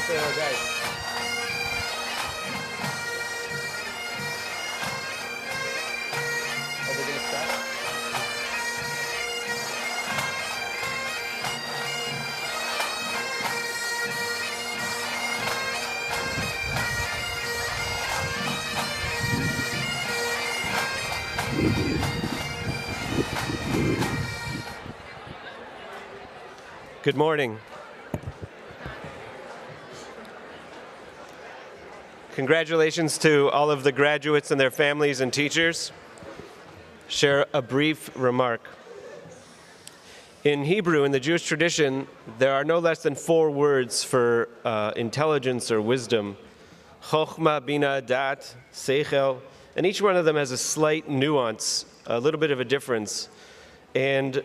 out there, guys. Are they going to stop? Good morning. Congratulations to all of the graduates and their families and teachers. Share a brief remark. In Hebrew, in the Jewish tradition, there are no less than 4 words for intelligence or wisdom. Chochma, Bina, Dat, Seichel, and each one of them has a slight nuance, a little bit of a difference. And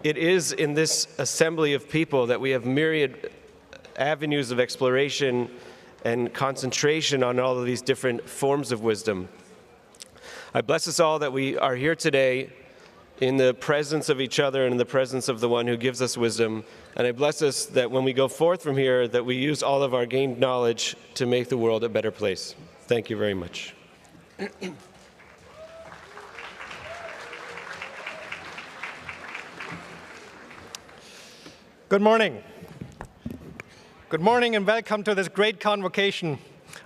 it is in this assembly of people that we have myriad avenues of exploration and concentration on all of these different forms of wisdom. I bless us all that we are here today in the presence of each other and in the presence of the one who gives us wisdom. And I bless us that when we go forth from here, that we use all of our gained knowledge to make the world a better place. Thank you very much. Good morning. Good morning and welcome to this great convocation.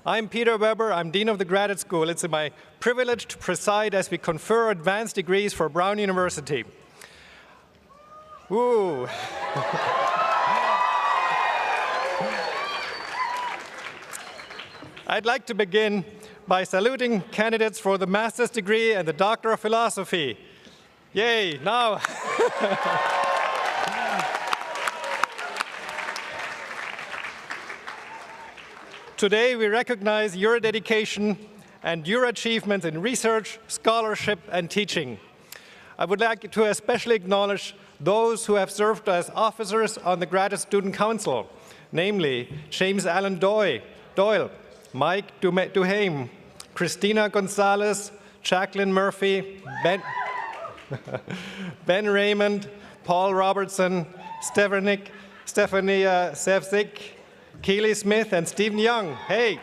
I'm Peter Weber, I'm Dean of the Graduate School. It's my privilege to preside as we confer advanced degrees for Brown University. Woo! I'd like to begin by saluting candidates for the master's degree and the Doctor of Philosophy. Yay, now. Today, we recognize your dedication and your achievements in research, scholarship, and teaching. I would like to especially acknowledge those who have served as officers on the Graduate Student Council, namely James Allen Doyle, Mike Duhame, Christina Gonzalez, Jacqueline Murphy, Ben Raymond, Paul Robertson, Stephanie Sevzik, Keely Smith, and Stephen Young. Hey.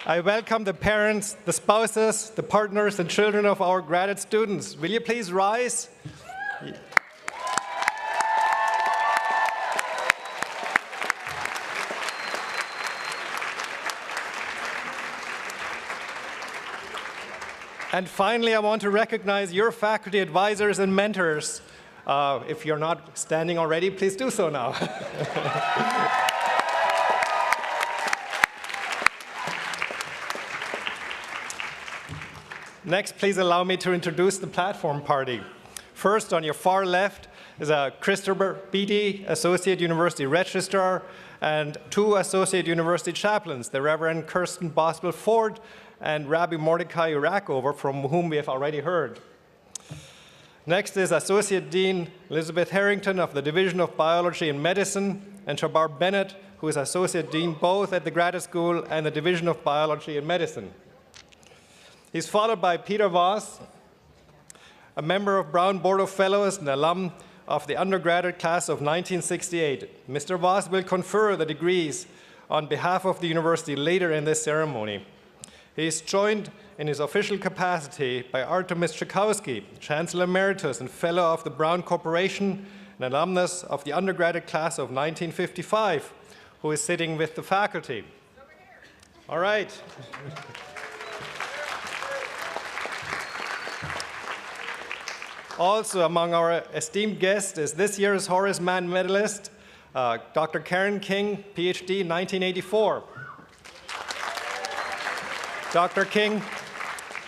I welcome the parents, the spouses, the partners, and children of our graduate students. Will you please rise? And finally, I want to recognize your faculty advisors and mentors. If you're not standing already, please do so now. Next, please allow me to introduce the platform party. First, on your far left is Christopher Beatty, Associate University Registrar, and 2 Associate University Chaplains, the Reverend Kirsten Boswell Ford and Rabbi Mordecai Urakover, from whom we have already heard. Next is Associate Dean Elizabeth Harrington of the Division of Biology and Medicine, and Shabar Bennett, who is Associate Dean both at the Graduate School and the Division of Biology and Medicine. He's followed by Peter Voss, a member of Brown Board of Fellows and alum of the undergraduate class of 1968. Mr. Voss will confer the degrees on behalf of the university later in this ceremony. He is joined in his official capacity by Artemis Tchaikovsky, Chancellor Emeritus and Fellow of the Brown Corporation and alumnus of the undergraduate class of 1955, who is sitting with the faculty. All right. Also among our esteemed guests is this year's Horace Mann Medalist, Dr. Karen King, PhD, 1984. Dr. King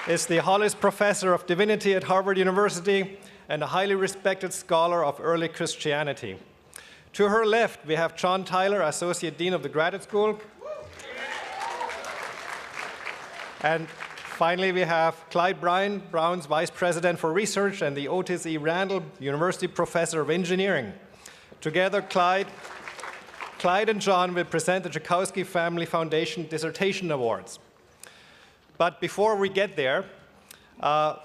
is the Hollis Professor of Divinity at Harvard University and a highly respected scholar of early Christianity. To her left, we have John Tyler, Associate Dean of the Graduate School. And finally, we have Clyde Bryan, Brown's Vice President for Research and the Otis E. Randall University Professor of Engineering. Together, Clyde and John will present the Tchaikovsky Family Foundation Dissertation Awards. But before we get there,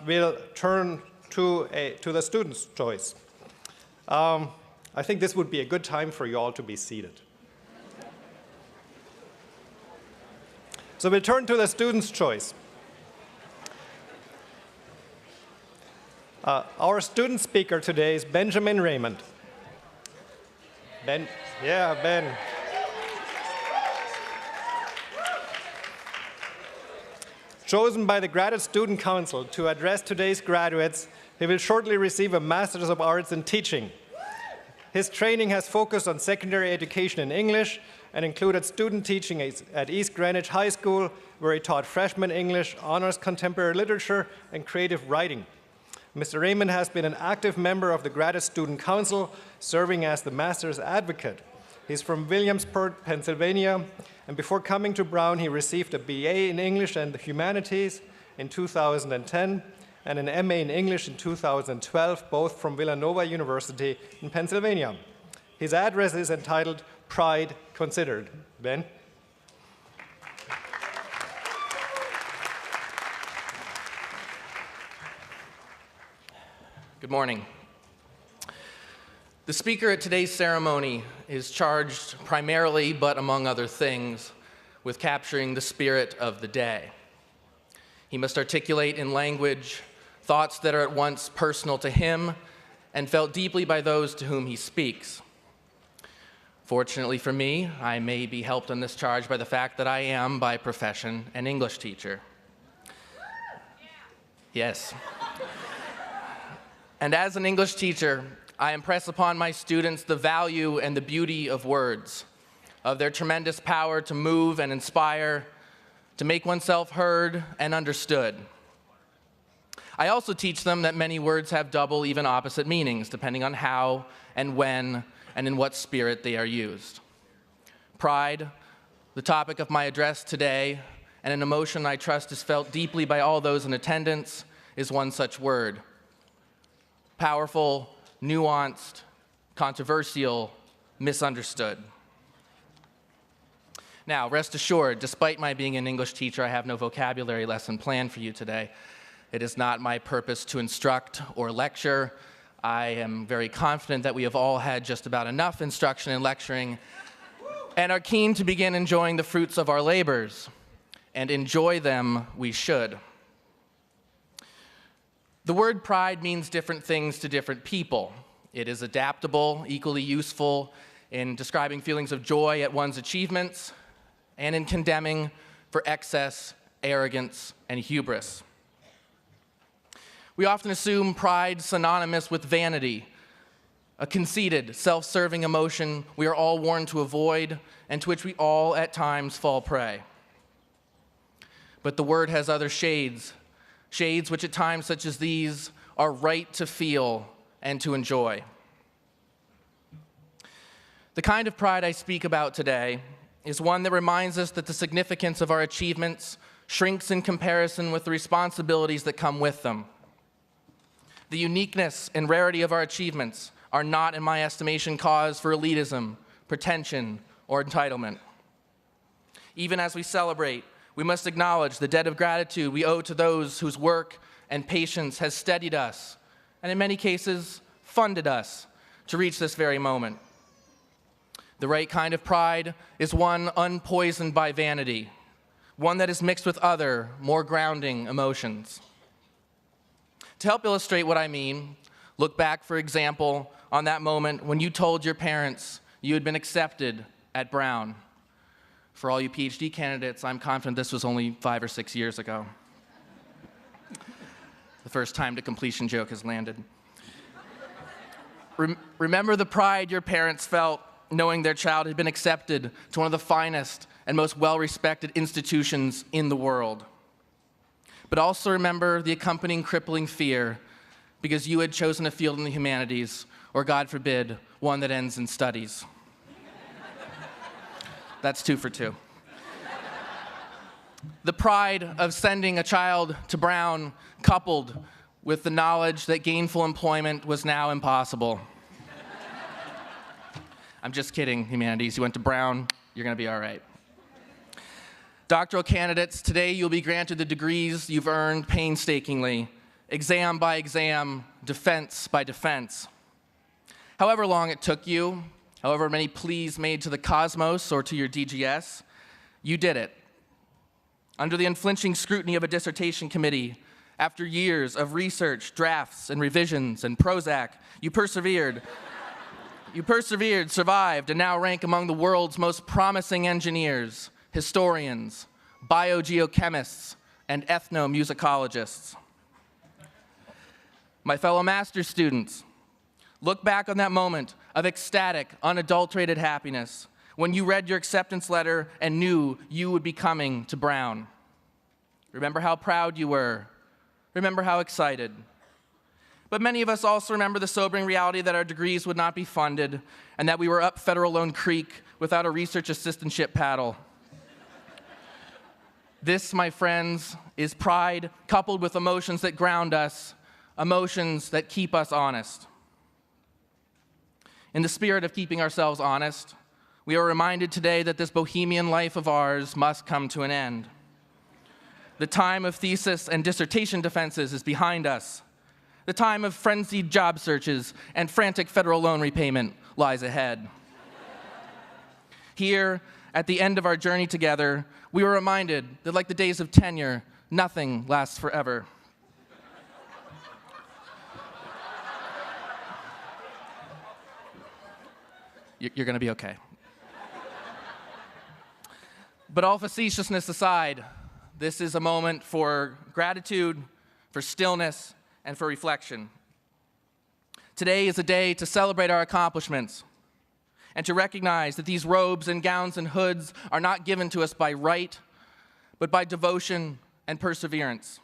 we'll turn to the student's choice. I think this would be a good time for you all to be seated. So we'll turn to the student's choice. Our student speaker today is Benjamin Raymond. Ben. Chosen by the Graduate Student Council to address today's graduates, he will shortly receive a Master's of Arts in Teaching. His training has focused on secondary education in English and included student teaching at East Greenwich High School, where he taught freshman English, honors contemporary literature, and creative writing. Mr. Raymond has been an active member of the Graduate Student Council, serving as the Master's Advocate. He's from Williamsport, Pennsylvania, and before coming to Brown, he received a BA in English and the Humanities in 2010 and an MA in English in 2012, both from Villanova University in Pennsylvania. His address is entitled Pride Considered. Ben? Good morning. The speaker at today's ceremony is charged primarily, but among other things, with capturing the spirit of the day. He must articulate in language thoughts that are at once personal to him and felt deeply by those to whom he speaks. Fortunately for me, I may be helped on this charge by the fact that I am, by profession, an English teacher. Yes. And as an English teacher, I impress upon my students the value and the beauty of words, of their tremendous power to move and inspire, to make oneself heard and understood. I also teach them that many words have double, even opposite meanings, depending on how and when and in what spirit they are used. Pride, the topic of my address today, and an emotion I trust is felt deeply by all those in attendance, is one such word. Powerful, nuanced, controversial, misunderstood. Now, rest assured, despite my being an English teacher, I have no vocabulary lesson planned for you today. It is not my purpose to instruct or lecture. I am very confident that we have all had just about enough instruction and lecturing and are keen to begin enjoying the fruits of our labors, and enjoy them we should. The word pride means different things to different people. It is adaptable, equally useful in describing feelings of joy at one's achievements, and in condemning for excess, arrogance, and hubris. We often assume pride synonymous with vanity, a conceited, self-serving emotion we are all warned to avoid and to which we all at times fall prey. But the word has other shades which at times such as these are right to feel and to enjoy. The kind of pride I speak about today is one that reminds us that the significance of our achievements shrinks in comparison with the responsibilities that come with them. The uniqueness and rarity of our achievements are not, in my estimation, cause for elitism, pretension, or entitlement. Even as we celebrate, we must acknowledge the debt of gratitude we owe to those whose work and patience has steadied us, and in many cases, funded us to reach this very moment. The right kind of pride is one unpoisoned by vanity, one that is mixed with other, more grounding emotions. To help illustrate what I mean, look back, for example, on that moment when you told your parents you had been accepted at Brown. For all you PhD candidates, I'm confident this was only 5 or 6 years ago. The first time to completion joke has landed. Remember the pride your parents felt knowing their child had been accepted to one of the finest and most well-respected institutions in the world. But also remember the accompanying crippling fear because you had chosen a field in the humanities, or God forbid, one that ends in studies. That's 2 for 2. The pride of sending a child to Brown, coupled with the knowledge that gainful employment was now impossible. I'm just kidding, humanities. You went to Brown, you're going to be all right. Doctoral candidates, today you'll be granted the degrees you've earned painstakingly, exam by exam, defense by defense. However long it took you, however many pleas made to the cosmos or to your DGS, you did it. Under the unflinching scrutiny of a dissertation committee, after years of research, drafts, and revisions, and Prozac, you persevered. You persevered, survived, and now rank among the world's most promising engineers, historians, biogeochemists, and ethnomusicologists. My fellow master's students, look back on that moment of ecstatic, unadulterated happiness when you read your acceptance letter and knew you would be coming to Brown. Remember how proud you were. Remember how excited. But many of us also remember the sobering reality that our degrees would not be funded and that we were up Federal Loan Creek without a research assistantship paddle. This, my friends, is pride coupled with emotions that ground us, emotions that keep us honest. In the spirit of keeping ourselves honest, we are reminded today that this bohemian life of ours must come to an end. The time of thesis and dissertation defenses is behind us. The time of frenzied job searches and frantic federal loan repayment lies ahead. Here, at the end of our journey together, we were reminded that, like the days of tenure, nothing lasts forever. You're going to be okay. But all facetiousness aside, this is a moment for gratitude, for stillness, and for reflection. Today is a day to celebrate our accomplishments and to recognize that these robes and gowns and hoods are not given to us by right, but by devotion and perseverance.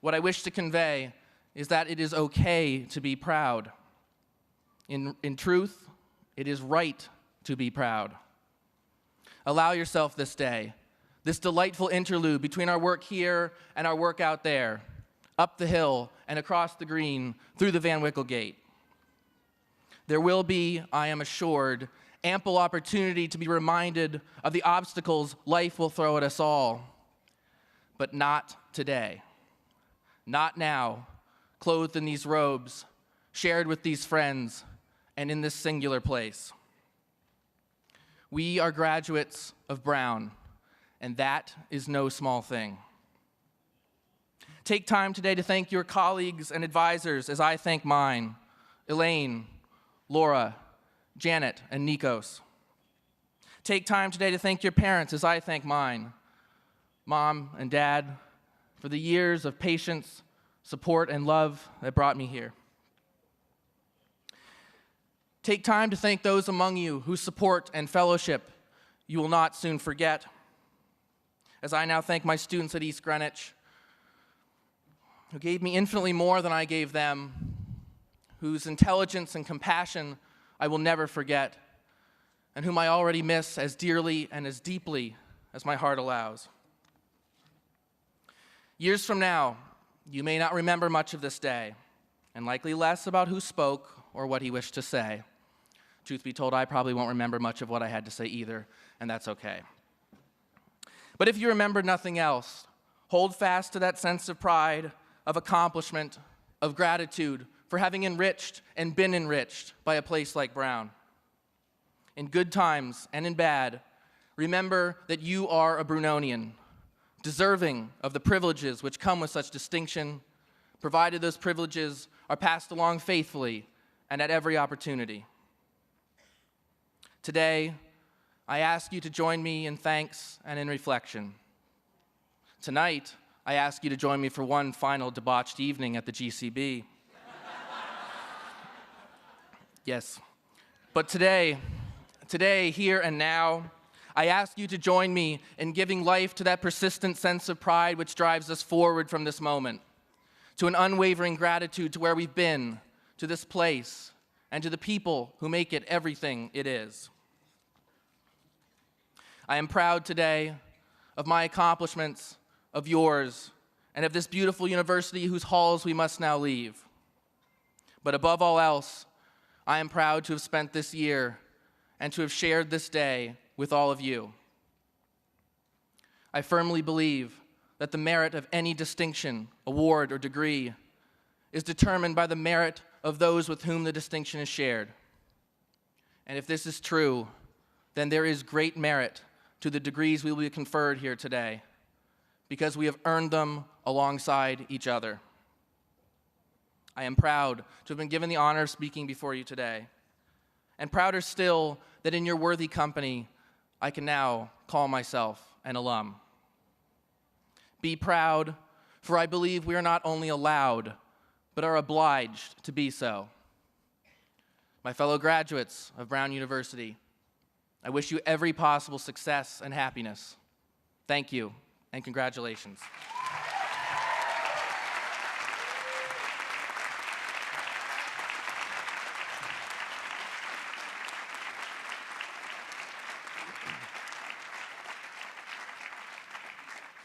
What I wish to convey is that it is okay to be proud. In truth, it is right to be proud. Allow yourself this day, this delightful interlude between our work here and our work out there, up the hill and across the green, through the Van Wickle Gate. There will be, I am assured, ample opportunity to be reminded of the obstacles life will throw at us all. But not today. Not now, clothed in these robes, shared with these friends, and in this singular place. We are graduates of Brown, and that is no small thing. Take time today to thank your colleagues and advisors as I thank mine, Elaine, Laura, Janet, and Nikos. Take time today to thank your parents as I thank mine, Mom and Dad, for the years of patience, support, and love that brought me here. Take time to thank those among you whose support and fellowship you will not soon forget. As I now thank my students at East Greenwich, who gave me infinitely more than I gave them, whose intelligence and compassion I will never forget, and whom I already miss as dearly and as deeply as my heart allows. Years from now, you may not remember much of this day, and likely less about who spoke or what he wished to say. Truth be told, I probably won't remember much of what I had to say either, and that's okay. But if you remember nothing else, hold fast to that sense of pride, of accomplishment, of gratitude for having enriched and been enriched by a place like Brown. In good times and in bad, remember that you are a Brunonian, deserving of the privileges which come with such distinction, provided those privileges are passed along faithfully and at every opportunity. Today, I ask you to join me in thanks and in reflection. Tonight, I ask you to join me for one final debauched evening at the GCB. Yes, but today, here and now, I ask you to join me in giving life to that persistent sense of pride which drives us forward from this moment, to an unwavering gratitude to where we've been, to this place, and to the people who make it everything it is. I am proud today of my accomplishments, of yours, and of this beautiful university whose halls we must now leave. But above all else, I am proud to have spent this year and to have shared this day with all of you. I firmly believe that the merit of any distinction, award, or degree is determined by the merit of those with whom the distinction is shared. And if this is true, then there is great merit to the degrees we will be conferred here today, because we have earned them alongside each other. I am proud to have been given the honor of speaking before you today, and prouder still that in your worthy company, I can now call myself an alum. Be proud, for I believe we are not only allowed, but are obliged to be so. My fellow graduates of Brown University, I wish you every possible success and happiness. Thank you, and congratulations.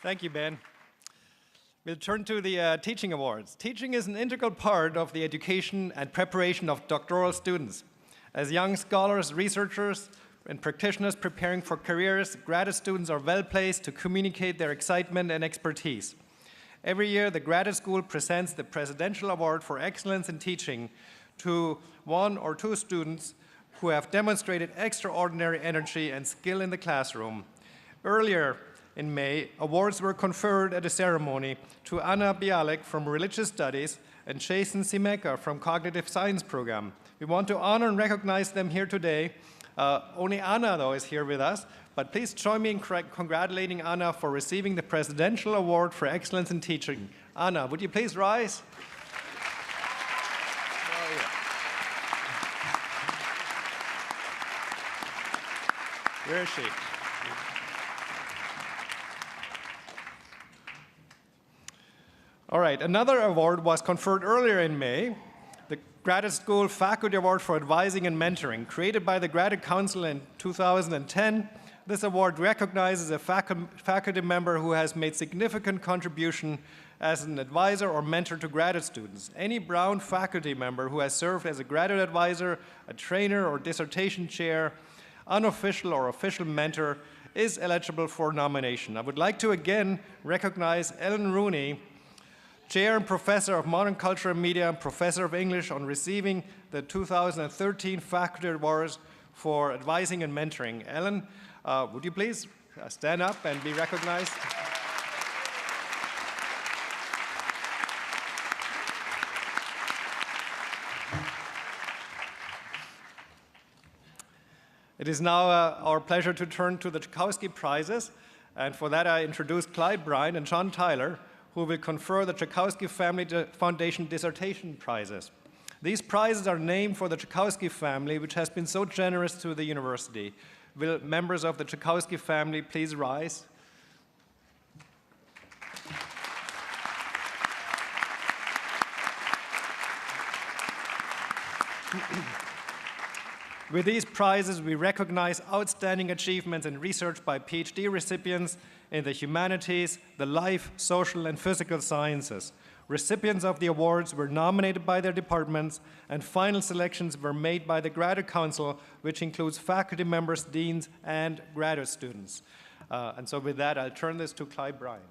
Thank you, Ben. We'll turn to the teaching awards. Teaching is an integral part of the education and preparation of doctoral students. As young scholars, researchers, and practitioners preparing for careers, graduate students are well placed to communicate their excitement and expertise. Every year, the Graduate School presents the Presidential Award for Excellence in Teaching to one or two students who have demonstrated extraordinary energy and skill in the classroom. Earlier in May, awards were conferred at a ceremony to Anna Bialek from Religious Studies and Jason Simeka from Cognitive Science Program. We want to honor and recognize them here today. Only Anna, though, is here with us, but please join me in congratulating Anna for receiving the Presidential Award for Excellence in Teaching. Anna, would you please rise? Where is she? All right, another award was conferred earlier in May, the Graduate School Faculty Award for Advising and Mentoring. Created by the Graduate Council in 2010, this award recognizes a faculty member who has made significant contribution as an advisor or mentor to graduate students. Any Brown faculty member who has served as a graduate advisor, a trainer or dissertation chair, unofficial or official mentor is eligible for nomination. I would like to again recognize Ellen Rooney, Chair and Professor of Modern Culture and Media and Professor of English, on receiving the 2013 Faculty Awards for Advising and Mentoring. Ellen, would you please stand up and be recognized? It is now our pleasure to turn to the Tchaikovsky Prizes, and for that I introduce Clyde Bryan and John Tyler, who will confer the Tchaikovsky Family Foundation Dissertation Prizes. These prizes are named for the Tchaikovsky family, which has been so generous to the university. Will members of the Tchaikovsky family please rise? With these prizes, we recognize outstanding achievements in research by PhD recipients in the humanities, the life, social, and physical sciences. Recipients of the awards were nominated by their departments, and final selections were made by the Graduate Council, which includes faculty members, deans, and graduate students. And so with that, I'll turn this to Clyde Bryan.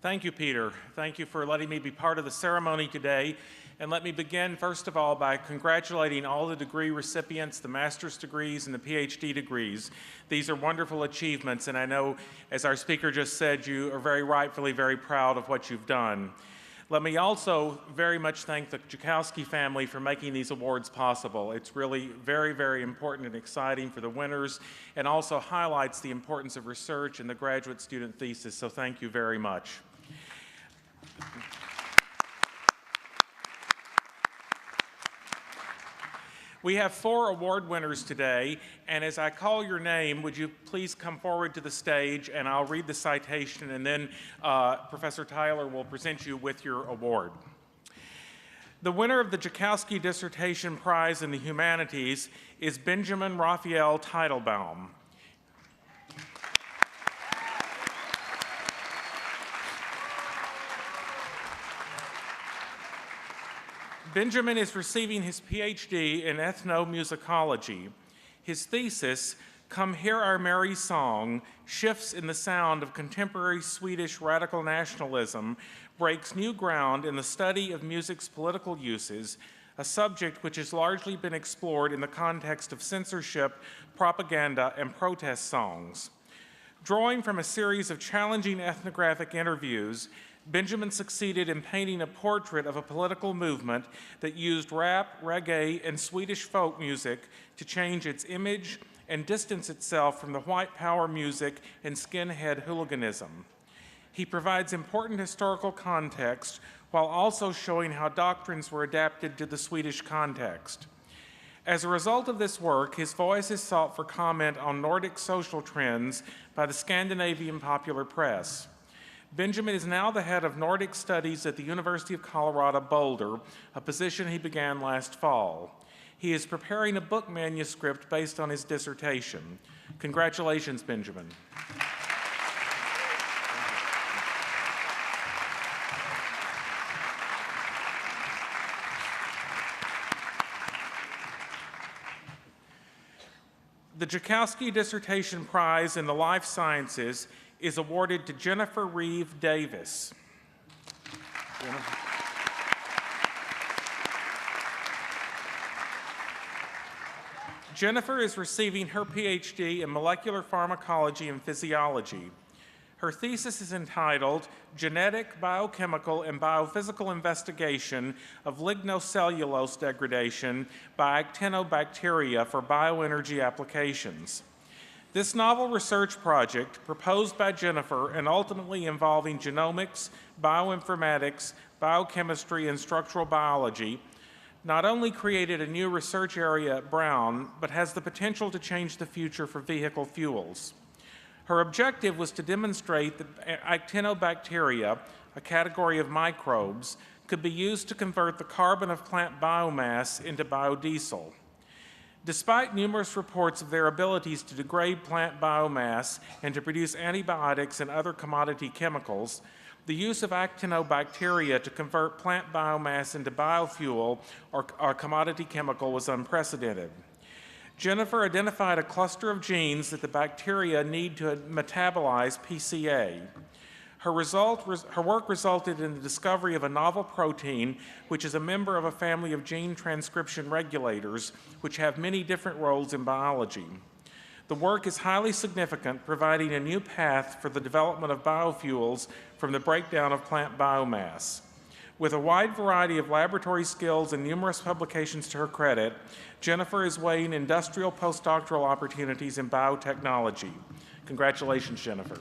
Thank you, Peter. Thank you for letting me be part of the ceremony today. And let me begin, first of all, by congratulating all the degree recipients, the master's degrees and the PhD degrees. These are wonderful achievements, and I know, as our speaker just said, you are very rightfully very proud of what you've done. Let me also very much thank the Tchaikovsky family for making these awards possible. It's really very, very important and exciting for the winners, and also highlights the importance of research and the graduate student thesis, so thank you very much. We have 4 award winners today, and as I call your name, would you please come forward to the stage, and I'll read the citation, and then Professor Tyler will present you with your award. The winner of the Tchaikovsky Dissertation Prize in the Humanities is Benjamin Raphael Teitelbaum. Benjamin is receiving his PhD in ethnomusicology. His thesis, Come Hear Our Merry Song, shifts in the sound of contemporary Swedish radical nationalism, breaks new ground in the study of music's political uses, a subject which has largely been explored in the context of censorship, propaganda, and protest songs. Drawing from a series of challenging ethnographic interviews, Benjamin succeeded in painting a portrait of a political movement that used rap, reggae, and Swedish folk music to change its image and distance itself from the white power music and skinhead hooliganism. He provides important historical context while also showing how doctrines were adapted to the Swedish context. As a result of this work, his voice is sought for comment on Nordic social trends by the Scandinavian popular press. Benjamin is now the head of Nordic Studies at the University of Colorado Boulder, a position he began last fall. He is preparing a book manuscript based on his dissertation. Congratulations, Benjamin. The Joukowsky Dissertation Prize in the Life Sciences is awarded to Jennifer Reeve Davis. Jennifer is receiving her PhD in molecular pharmacology and physiology. Her thesis is entitled Genetic, Biochemical, and Biophysical Investigation of Lignocellulose Degradation by Actinobacteria for Bioenergy Applications. This novel research project, proposed by Jennifer and ultimately involving genomics, bioinformatics, biochemistry, and structural biology, not only created a new research area at Brown, but has the potential to change the future for vehicle fuels. Her objective was to demonstrate that actinobacteria, a category of microbes, could be used to convert the carbon of plant biomass into biodiesel. Despite numerous reports of their abilities to degrade plant biomass and to produce antibiotics and other commodity chemicals, the use of actinobacteria to convert plant biomass into biofuel or commodity chemical was unprecedented. Jennifer identified a cluster of genes that the bacteria need to metabolize PCA. Her work resulted in the discovery of a novel protein, which is a member of a family of gene transcription regulators, which have many different roles in biology. The work is highly significant, providing a new path for the development of biofuels from the breakdown of plant biomass. With a wide variety of laboratory skills and numerous publications to her credit, Jennifer is weighing industrial postdoctoral opportunities in biotechnology. Congratulations, Jennifer.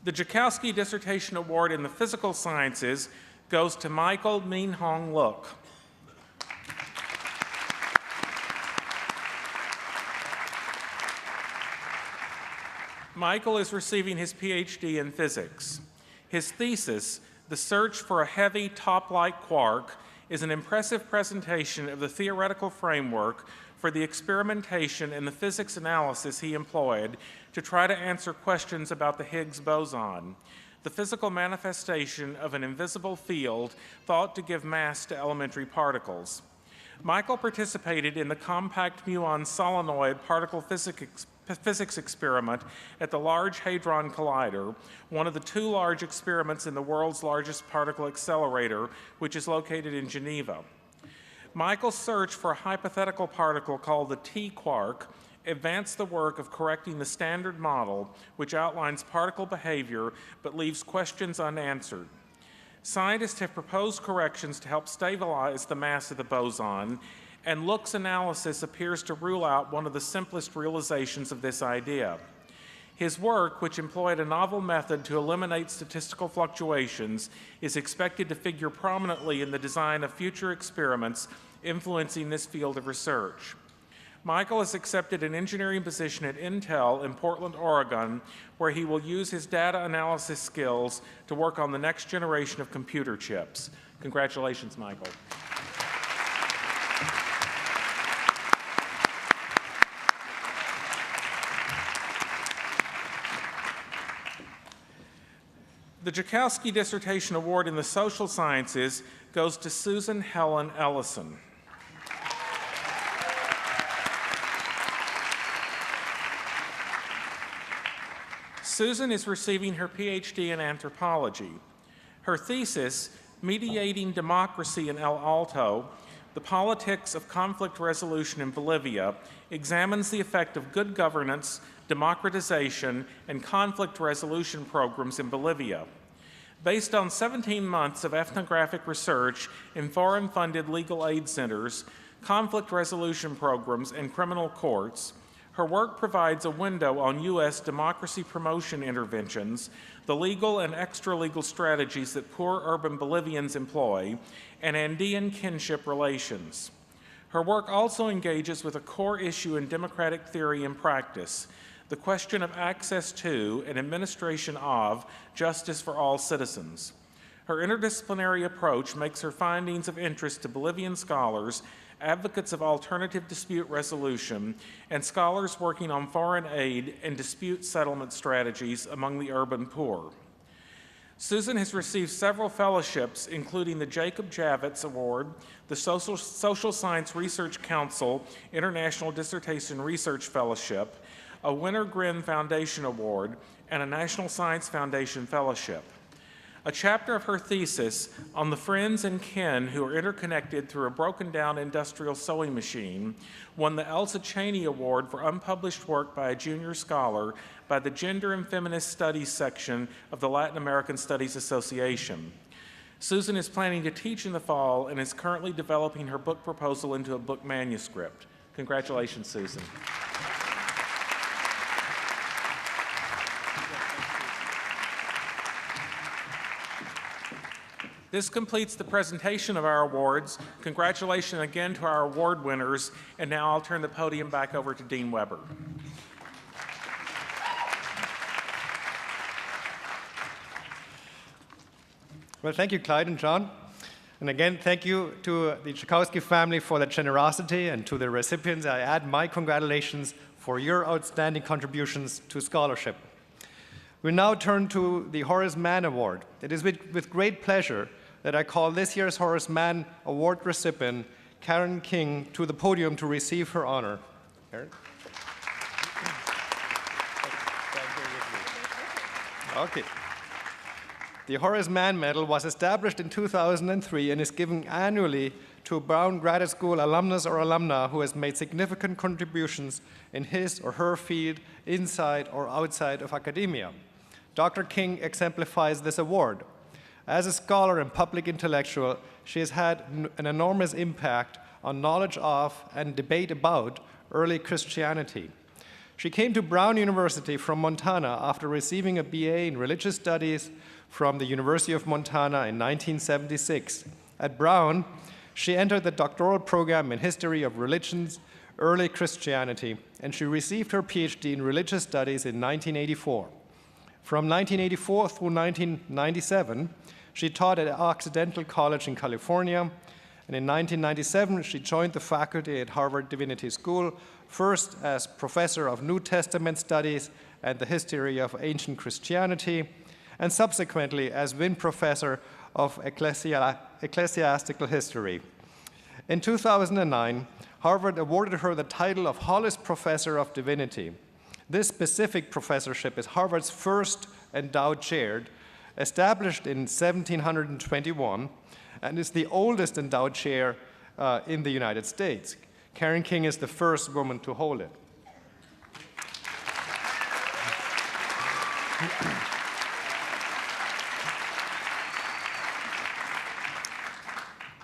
The Joukowsky Dissertation Award in the Physical Sciences goes to Michael Min-Hong Look. Michael is receiving his PhD in physics. His thesis, The Search for a Heavy Top-Light Quark, is an impressive presentation of the theoretical framework for the experimentation and the physics analysis he employed to try to answer questions about the Higgs boson, the physical manifestation of an invisible field thought to give mass to elementary particles. Michael participated in the compact muon solenoid particle physics experiment at the Large Hadron Collider, one of the two large experiments in the world's largest particle accelerator, which is located in Geneva. Michael's search for a hypothetical particle called the T-quark advanced the work of correcting the standard model, which outlines particle behavior but leaves questions unanswered. Scientists have proposed corrections to help stabilize the mass of the boson, and Look's analysis appears to rule out one of the simplest realizations of this idea. His work, which employed a novel method to eliminate statistical fluctuations, is expected to figure prominently in the design of future experiments influencing this field of research. Michael has accepted an engineering position at Intel in Portland, Oregon, where he will use his data analysis skills to work on the next generation of computer chips. Congratulations, Michael. The Joukowsky Dissertation Award in the Social Sciences goes to Susan Helen Ellison. Susan is receiving her PhD in anthropology. Her thesis, Mediating Democracy in El Alto, The Politics of Conflict Resolution in Bolivia, examines the effect of good governance, democratization, and conflict resolution programs in Bolivia. Based on 17 months of ethnographic research in foreign-funded legal aid centers, conflict resolution programs, and criminal courts, her work provides a window on U.S. democracy promotion interventions, the legal and extra-legal strategies that poor urban Bolivians employ, and Andean kinship relations. Her work also engages with a core issue in democratic theory and practice, the question of access to and administration of justice for all citizens. Her interdisciplinary approach makes her findings of interest to Bolivian scholars, advocates of alternative dispute resolution, and scholars working on foreign aid and dispute settlement strategies among the urban poor. Susan has received several fellowships, including the Jacob Javits Award, the Social Science Research Council International Dissertation Research Fellowship, a Winter Grin Foundation Award, and a National Science Foundation Fellowship. A chapter of her thesis on the friends and kin who are interconnected through a broken-down industrial sewing machine won the Elsa Cheney Award for unpublished work by a junior scholar by the Gender and Feminist Studies section of the Latin American Studies Association. Susan is planning to teach in the fall and is currently developing her book proposal into a book manuscript. Congratulations, Susan. This completes the presentation of our awards. Congratulations again to our award winners, and now I'll turn the podium back over to Dean Weber. Well, thank you, Clyde and John. And again, thank you to the Joukowsky family for their generosity, and to the recipients, I add my congratulations for your outstanding contributions to scholarship. We now turn to the Horace Mann Award. It is with great pleasure that I call this year's Horace Mann Award recipient, Karen King, to the podium to receive her honor. Karen? Okay. The Horace Mann Medal was established in 2003 and is given annually to a Brown Graduate School alumnus or alumna who has made significant contributions in his or her field inside or outside of academia. Dr. King exemplifies this award. As a scholar and public intellectual, she has had an enormous impact on knowledge of and debate about early Christianity. She came to Brown University from Montana after receiving a BA in religious studies from the University of Montana in 1976. At Brown, she entered the doctoral program in History of Religions, Early Christianity, and she received her PhD in religious studies in 1984. From 1984 through 1997, she taught at Occidental College in California, and in 1997 she joined the faculty at Harvard Divinity School, first as professor of New Testament studies and the history of ancient Christianity, and subsequently as Wynne Professor of Ecclesiastical History. In 2009, Harvard awarded her the title of Hollis Professor of Divinity. This specific professorship is Harvard's first endowed chair, established in 1721, and is the oldest endowed chair in the United States. Karen King is the first woman to hold it.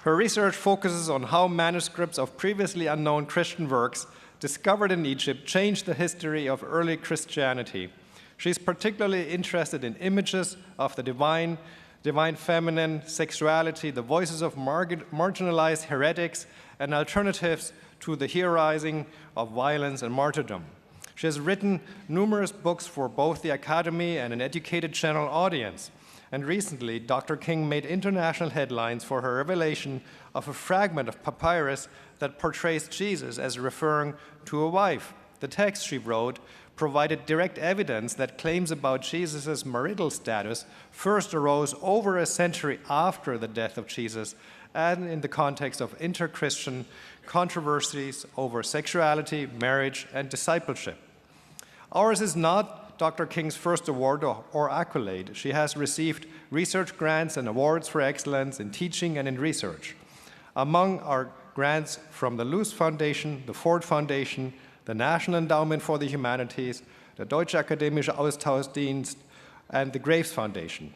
Her research focuses on how manuscripts of previously unknown Christian works discovered in Egypt changed the history of early Christianity. She's particularly interested in images of the divine feminine, sexuality, the voices of marginalized heretics, and alternatives to the heroizing of violence and martyrdom. She has written numerous books for both the academy and an educated general audience. And recently, Dr. King made international headlines for her revelation of a fragment of papyrus that portrays Jesus as referring to a wife, The text she wrote provided direct evidence that claims about Jesus' marital status first arose over a century after the death of Jesus and in the context of inter-Christian controversies over sexuality, marriage, and discipleship. Ours is not Dr. King's first award or accolade. She has received research grants and awards for excellence in teaching and in research. Among our grants from the Luce Foundation, the Ford Foundation, the National Endowment for the Humanities, the Deutsche Akademische Austauschdienst, and the Graves Foundation.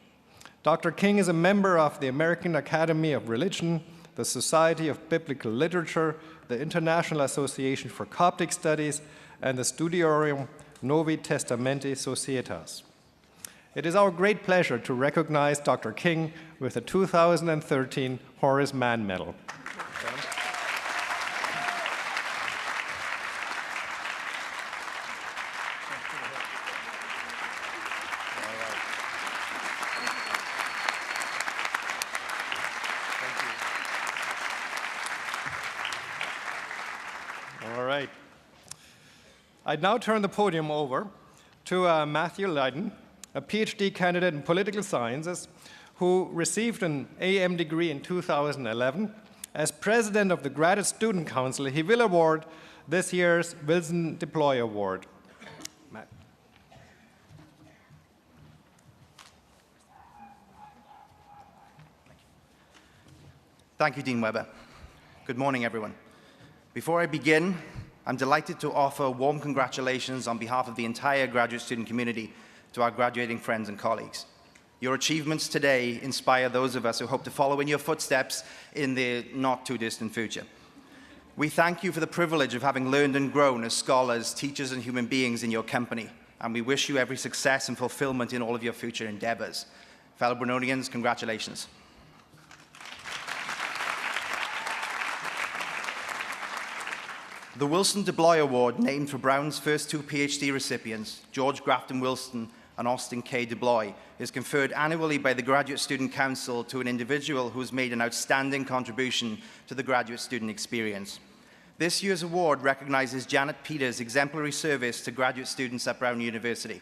Dr. King is a member of the American Academy of Religion, the Society of Biblical Literature, the International Association for Coptic Studies, and the Studiorum Novi Testamenti Societas. It is our great pleasure to recognize Dr. King with the 2013 Horace Mann Medal. All right. I'd now turn the podium over to Matthew Lydon, a PhD candidate in political sciences who received an AM degree in 2011. As president of the Graduate Student Council, he will award this year's Wilson Deploy Award. Matt. Thank you, Dean Weber. Good morning, everyone. Before I begin, I'm delighted to offer warm congratulations on behalf of the entire graduate student community to our graduating friends and colleagues. Your achievements today inspire those of us who hope to follow in your footsteps in the not-too-distant future. We thank you for the privilege of having learned and grown as scholars, teachers, and human beings in your company, and we wish you every success and fulfillment in all of your future endeavors. Fellow Brunonians, congratulations. The Wilson DeBloy Award, named for Brown's first two PhD recipients, George Grafton Wilson and Austin K. DeBloy, is conferred annually by the Graduate Student Council to an individual who has made an outstanding contribution to the graduate student experience. This year's award recognizes Janet Peters' exemplary service to graduate students at Brown University.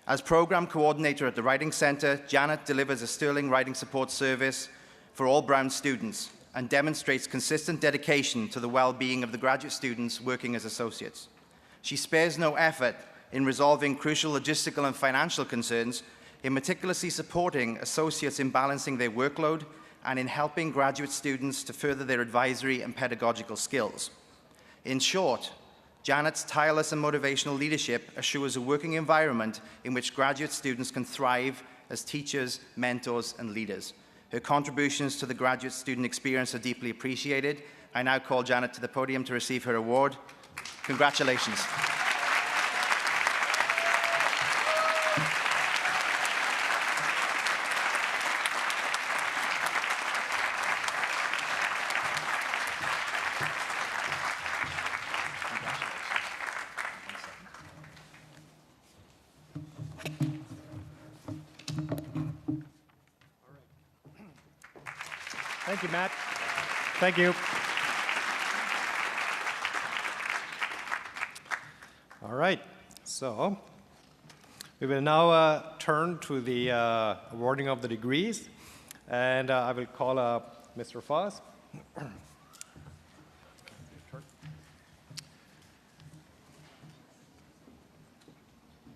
As program coordinator at the Writing Center, Janet delivers a sterling writing support service for all Brown students and demonstrates consistent dedication to the well-being of the graduate students working as associates. She spares no effort in resolving crucial logistical and financial concerns, in meticulously supporting associates in balancing their workload, and in helping graduate students to further their advisory and pedagogical skills. In short, Janet's tireless and motivational leadership assures a working environment in which graduate students can thrive as teachers, mentors, and leaders. Her contributions to the graduate student experience are deeply appreciated. I now call Janet to the podium to receive her award. Congratulations. Thank you, Matt. Thank you. All right, so we will now turn to the awarding of the degrees, and I will call Mr. Foss.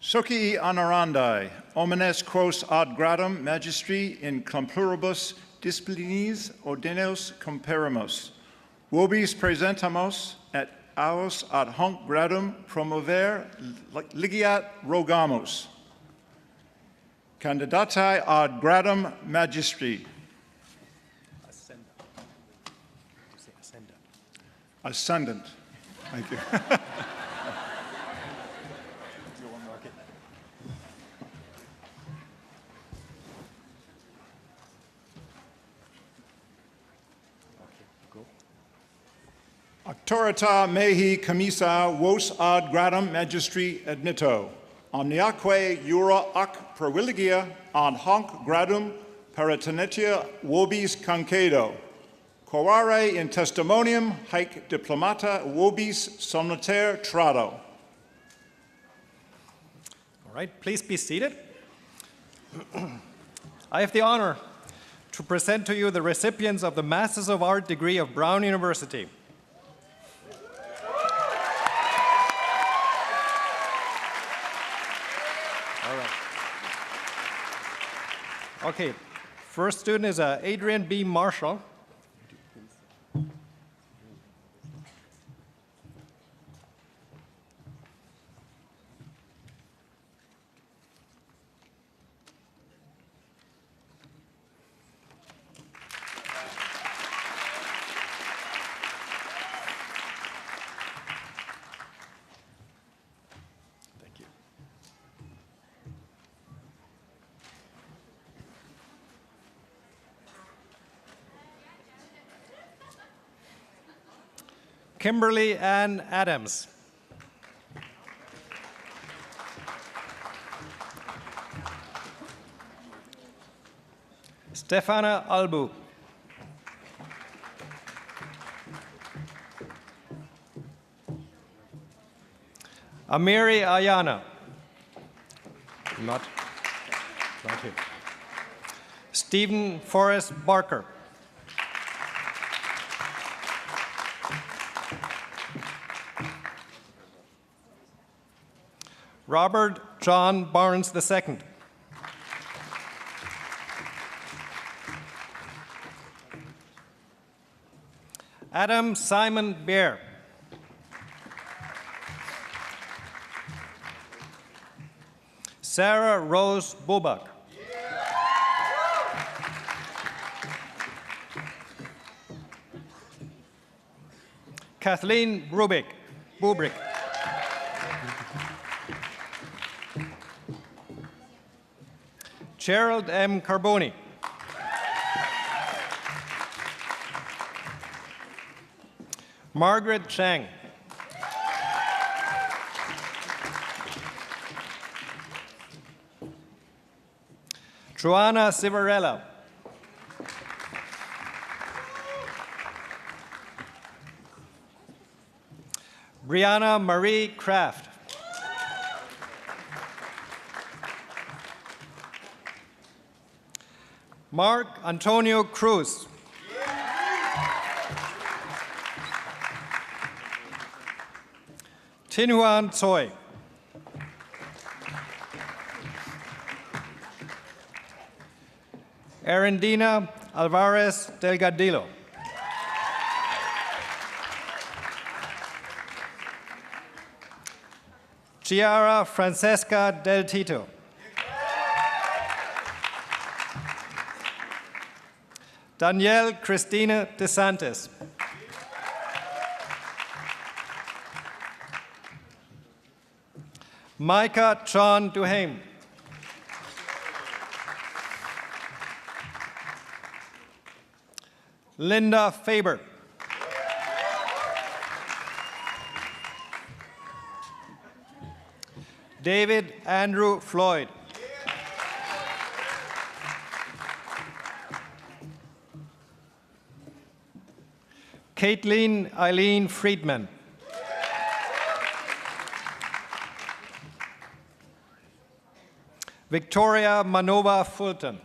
Soci honorandi, homines quos ad gradum magistri in pluribus disciplinis ordinos comperimus, vobis presentamos et aos ad honc gradum promover ligiat rogamus. Candidatae ad gradum magistri. Ascendant. Thank you. Auctorita mehi commissa vos ad gradum magistri admitto, omniaque jura ac previligia ad honc gradum peritinetia vobis concedo, quorare in testimonium haec diplomata vobis somniter trado. All right, please be seated. I have the honor to present to you the recipients of the Masters of Art degree of Brown University. All right. Okay, first student is Adrian B. Marshall. Thank you. Kimberly Ann Adams. Stefana Albu. Amiri Ayana. Not here. Stephen Forrest Barker. Robert John Barnes II. Adam Simon Bear. Sarah Rose Bobak. Kathleen Bubrick. Gerald M. Carboni. Margaret Chang. Joanna Civarella. Brianna Marie Kraft. Mark Antonio Cruz. Tinhuan Tsoi. Arendina Alvarez Delgadillo. Chiara Francesca Del Tito. Danielle Christina DeSantis. Micah John Duhame. Linda Faber. David Andrew Floyd. Caitlin Eileen Friedman. Victoria Manova Fulton.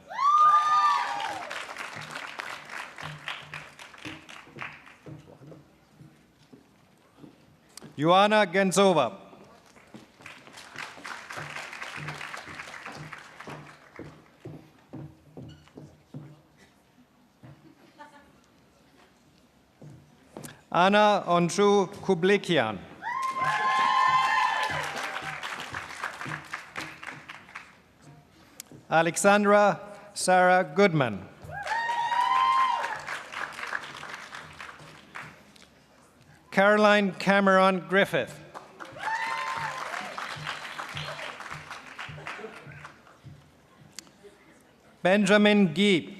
Joanna Genzova. Anna Onju Kublikian. Alexandra Sarah Goodman. Caroline Cameron Griffith. Benjamin Gieb.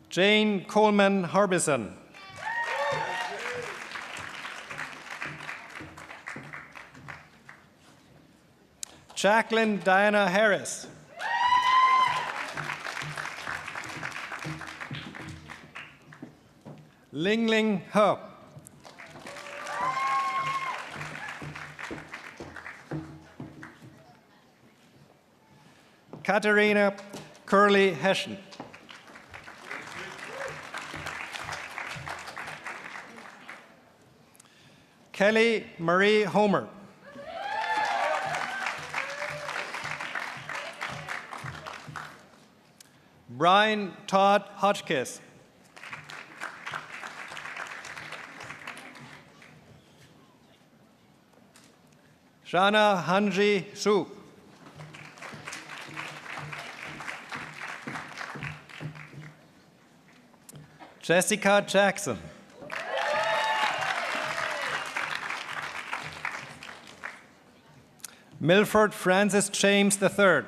Jane Coleman Harbison. Jacqueline Diana Harris. Ling Ling He. Katharina Curley Heschen. Kelly Marie Homer. Brian Todd Hotchkiss. Shana Hanji Su. Jessica Jackson. Milford Francis James III.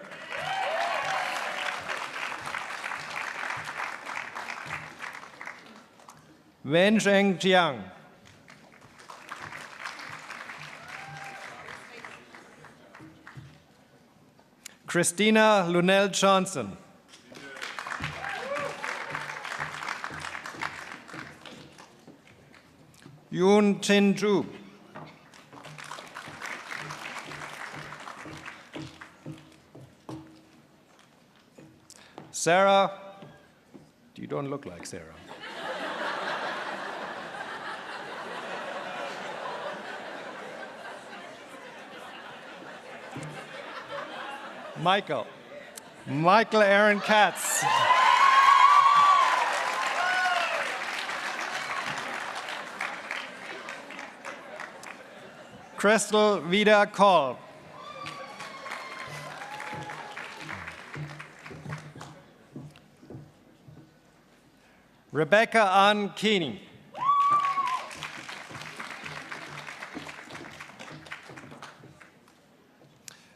Wensheng Jiang. Christina Lunell Johnson. Yoon Chin Ju. Sarah, you don't look like Sarah. Michael Aaron Katz. Crystal Vida Call. Rebecca Ann Keeney.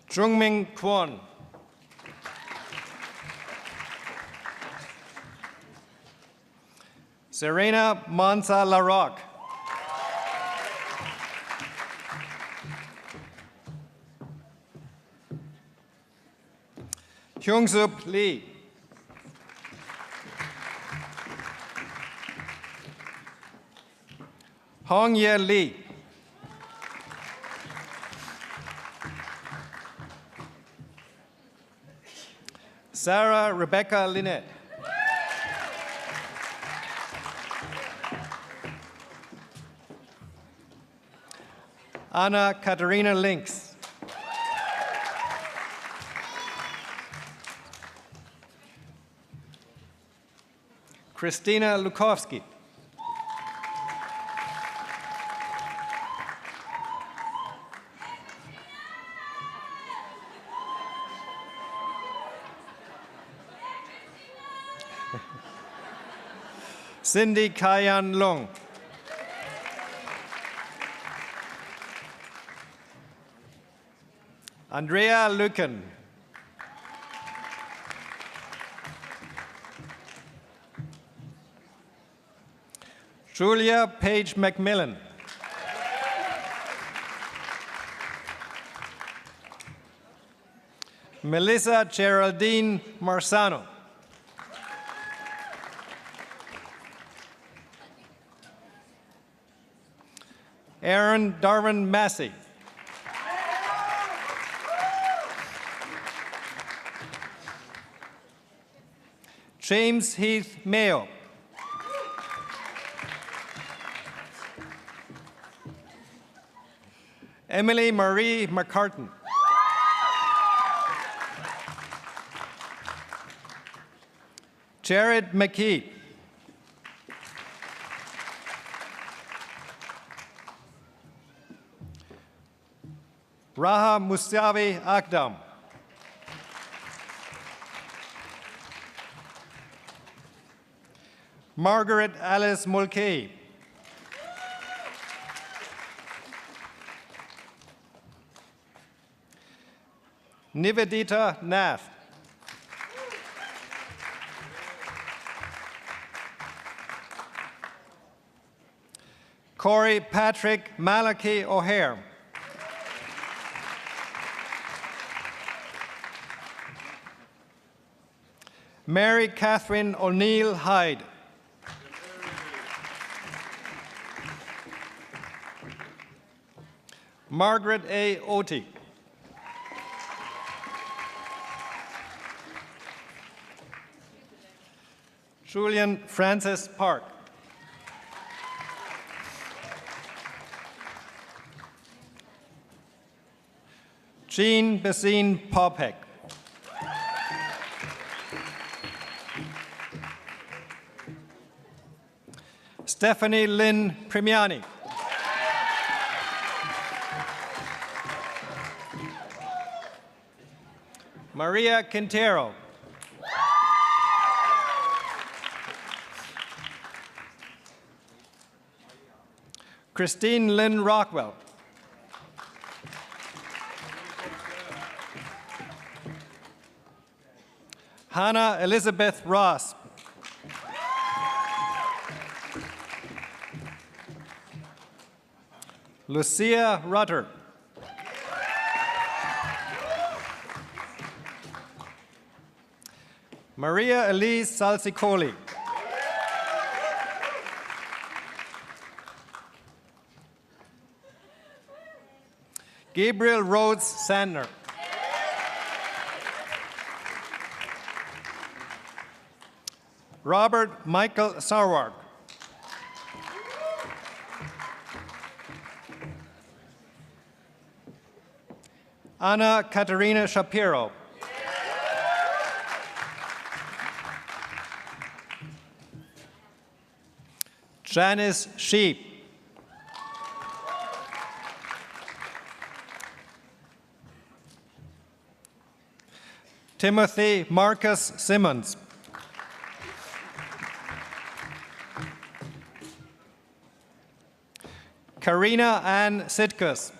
Jungming Kwon. Serena Monza Larocque. Hyungsup Lee. Hongye Lee. Sarah Rebecca Lynette. Anna Katarina Links. Christina Lukowski. Cindy Kayan Long. Andrea Lucan. Julia Page McMillan. Melissa Geraldine Marsano. Aaron Darwin Massey. James Heath Mayo. Emily Marie McCartan. Jared McKee. Raha Mustavi Akdam. Margaret Alice Mulcahy. Nivedita Nath. Corey Patrick Malachi O'Hare. Mary Catherine O'Neill Hyde. Margaret A. Oti. Julian Francis Park. Jean Basine Popek. Stephanie Lynn Primiani. Maria Quintero. Christine Lynn Rockwell. Hannah Elizabeth Ross. Lucia Rutter. Maria Elise Salsicoli. Gabriel Rhodes Sandner. Robert Michael Sarwar. Anna Katerina Shapiro. Janice Sheep. Timothy Marcus Simmons. Karina Ann Sitkus.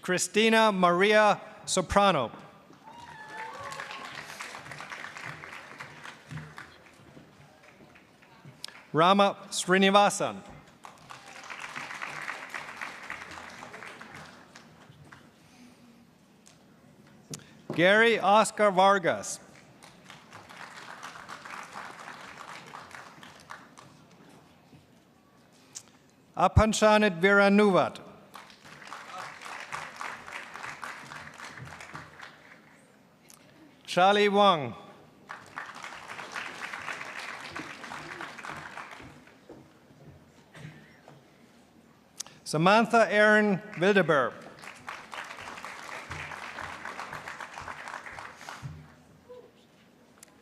Christina Maria Soprano. Rama Srinivasan. Gary Oscar Vargas. Apanchanit Viranuvat. Charlie Wang. Samantha Erin Wildeberg.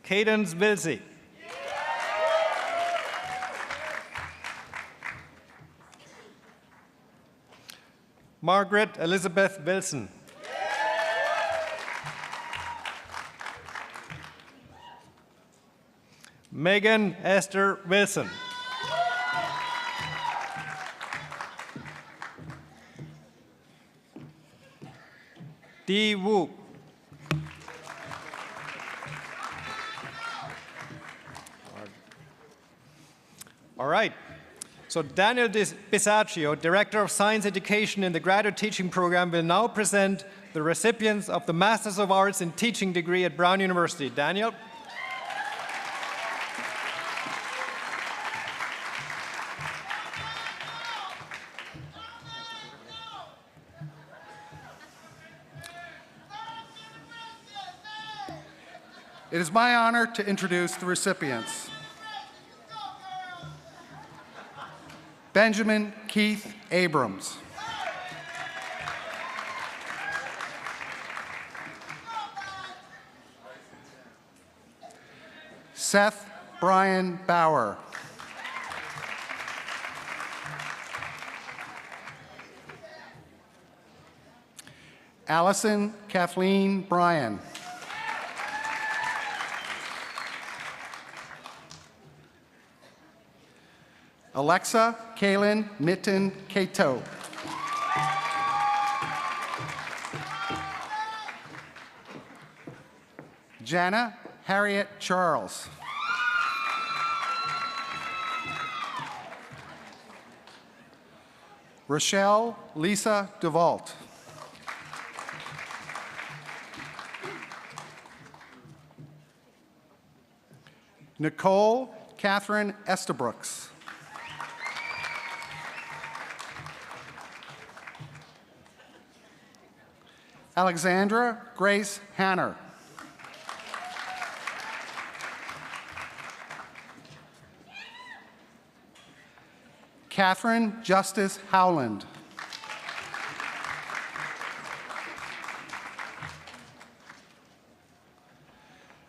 Cadence Vilsey. Margaret Elizabeth Wilson. Megan Esther Wilson. Dee Wu. All right. So Daniel Bisaccio, Director of Science Education in the Graduate Teaching Program, will now present the recipients of the Masters of Arts in Teaching degree at Brown University. Daniel. It is my honor to introduce the recipients. Benjamin Keith Abrams. Seth Brian Bauer. Allison Kathleen Bryan. Alexa Kaylin Mitten Cato. Jana Harriet Charles. Rochelle Lisa DeVault. Nicole Catherine Estabrooks. Alexandra Grace Hanner. Catherine Justice Howland.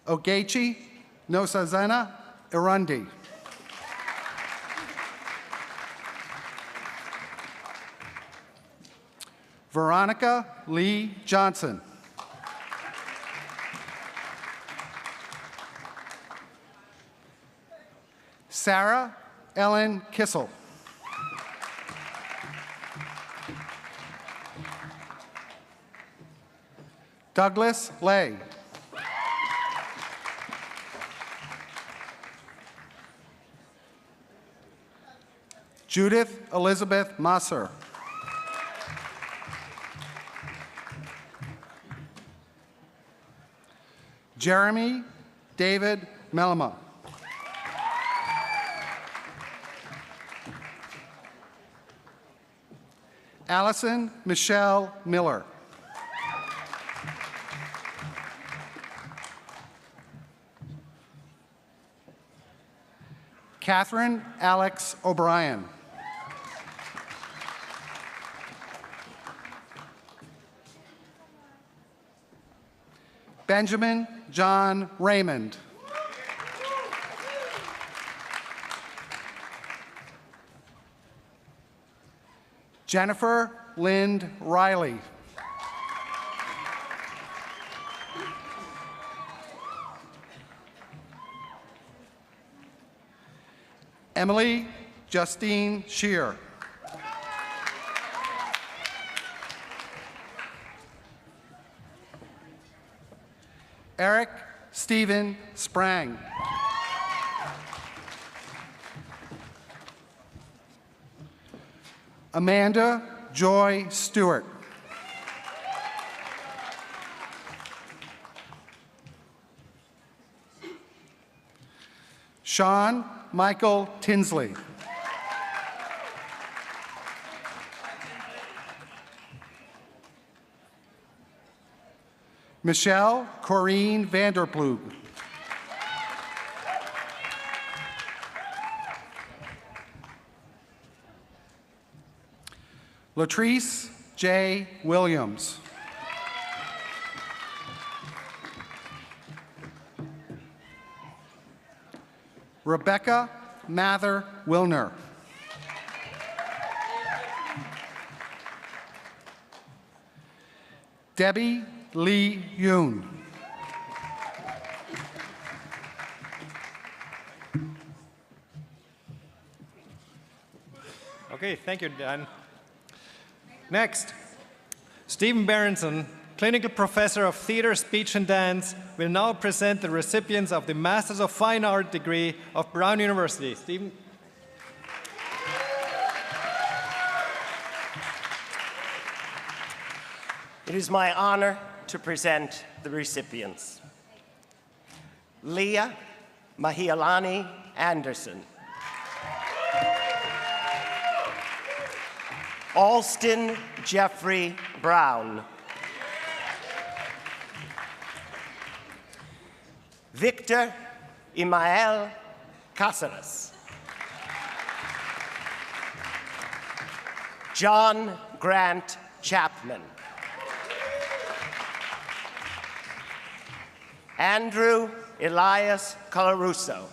Ogechi Nosazena Irundi. Veronica Lee Johnson. Sarah Ellen Kissel. Douglas Lay. Judith Elizabeth Masser. Jeremy David Melema. Allison Michelle Miller. Catherine Alex O'Brien. Benjamin John Raymond. Jennifer Lind Riley. Emily Justine Shear. Eric Stephen Sprang. Amanda Joy Stewart. Sean Michael Tinsley. Michelle Corrine Vanderplug. Latrice J. Williams. Rebecca Mather Wilner. Debbie Lee Yoon. Okay, thank you, Dan. Next, Stephen Berenson, Clinical Professor of Theatre, Speech and Dance, will now present the recipients of the Masters of Fine Art degree of Brown University. Stephen. It is my honor to present the recipients. Leah Mahialani Anderson. Alston Jeffrey Brown. Victor Imael Cáceres. John Grant Chapman. Andrew Elias Colarusso.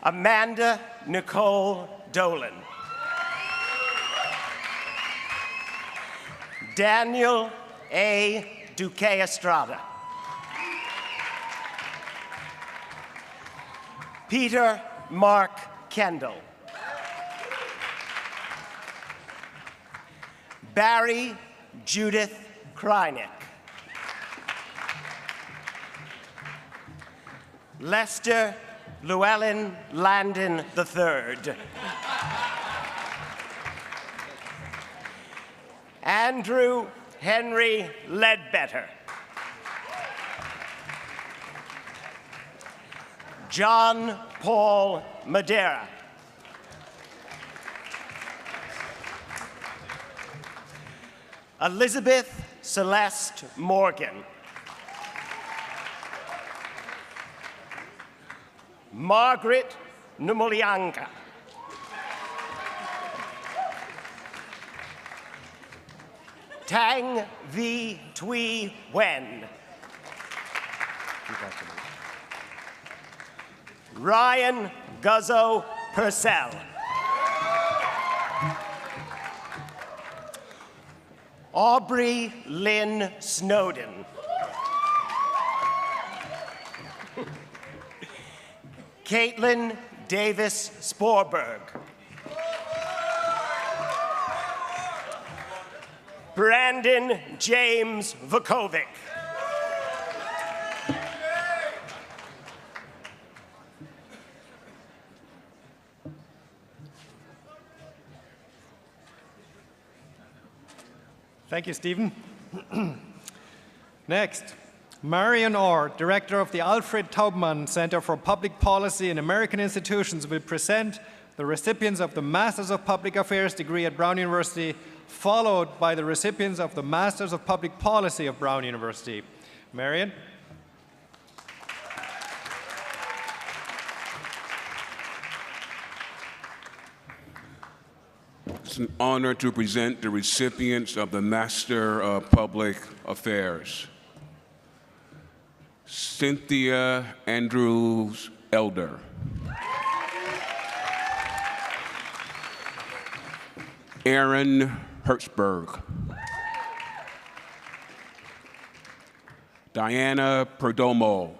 Amanda Nicole Dolan. Daniel A. Duque Estrada. Peter Mark Kendall. Barry Judith Krynick. Lester Llewellyn Landon III. Andrew Henry Ledbetter. John Paul Madeira. Elizabeth Celeste Morgan. Margaret Numulianga. Tang Vi Tui Wen. Ryan Guzzo Purcell. Aubrey Lynn Snowden. Caitlin Davis Sporberg. Brandon James Vukovic. Thank you, Stephen. Next, Marion Orr, Director of the Alfred Taubman Center for Public Policy in American Institutions, will present the recipients of the Masters of Public Affairs degree at Brown University, followed by the recipients of the Masters of Public Policy of Brown University. Marion? It's an honor to present the recipients of the Master of Public Affairs. Cynthia Andrews Elder. Aaron Hertzberg. Diana Perdomo.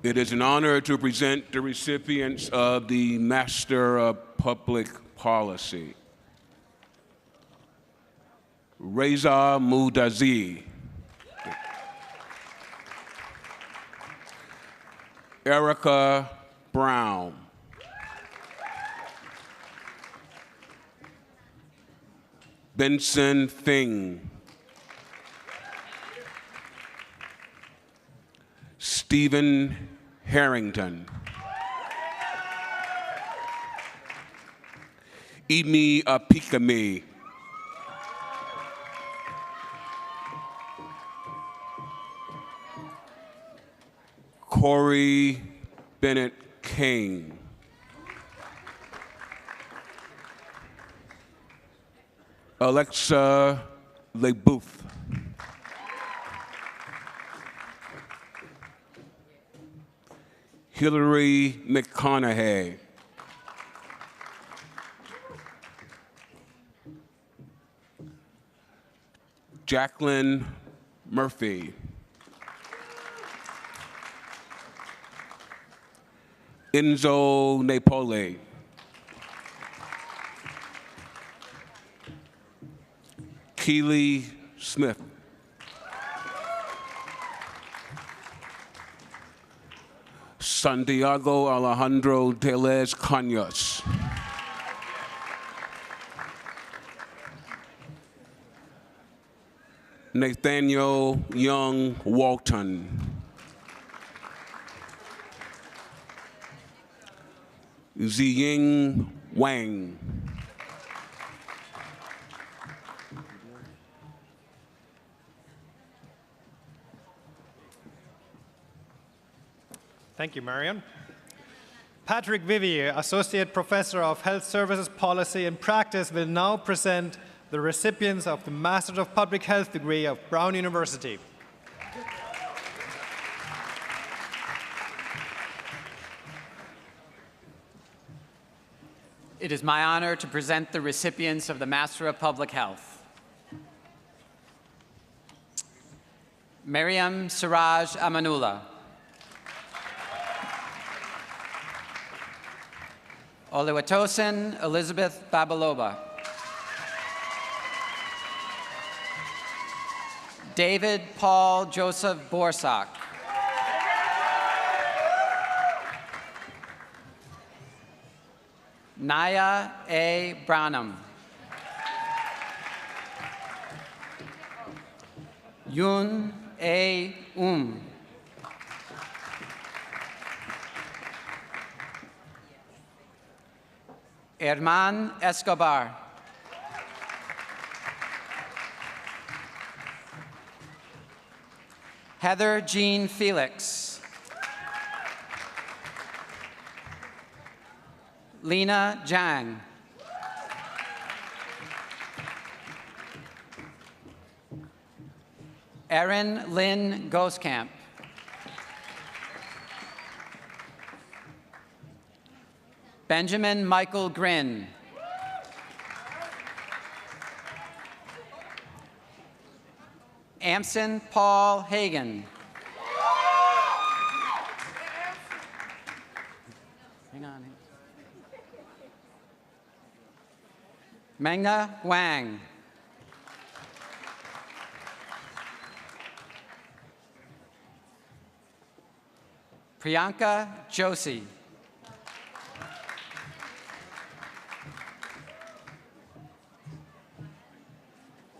It is an honor to present the recipients of the Master of Public Policy. Reza Mudazi. Erica Brown. Benson Fing. Stephen Harrington. Imi Apikame. Corey Bennett Kane. Alexa LeBouf. Hillary McConaughey. Jacqueline Murphy. Enzo Napoli. Keely Smith. Santiago Alejandro Teles Cañas. Nathaniel Young Walton. Ziying Wang. Thank you, Marion. Patrick Vivier, Associate Professor of Health Services Policy and Practice, will now present the recipients of the Master of Public Health degree of Brown University. It is my honor to present the recipients of the Master of Public Health. Mariam Siraj Amanullah. Oluwatosin Elizabeth Babaloba. David Paul Joseph Borsak. Naya A. Branham. Yun A. Herman Escobar. Heather Jean Felix. Lena Zhang. Erin Lynn Goskamp. Benjamin Michael Grin. Amson Paul Hagan. Hang on. Mengna Wang. Priyanka Joshi.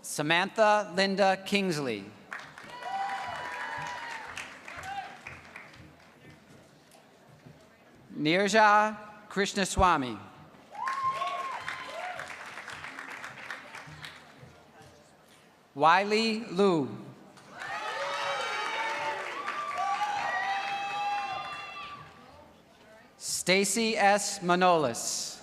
Samantha Linda Kingsley. Nirja Krishnaswamy. Wiley Liu. Stacy S. Manolis.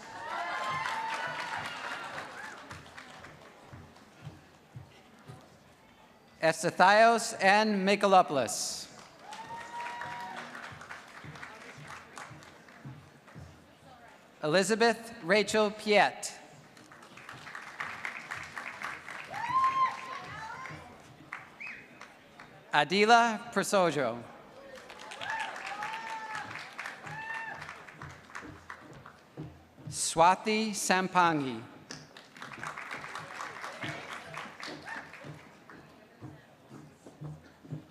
Estathios N. Mikalopoulos. Elizabeth Rachel Piet. Adila Prasojo. Swati Sampangi.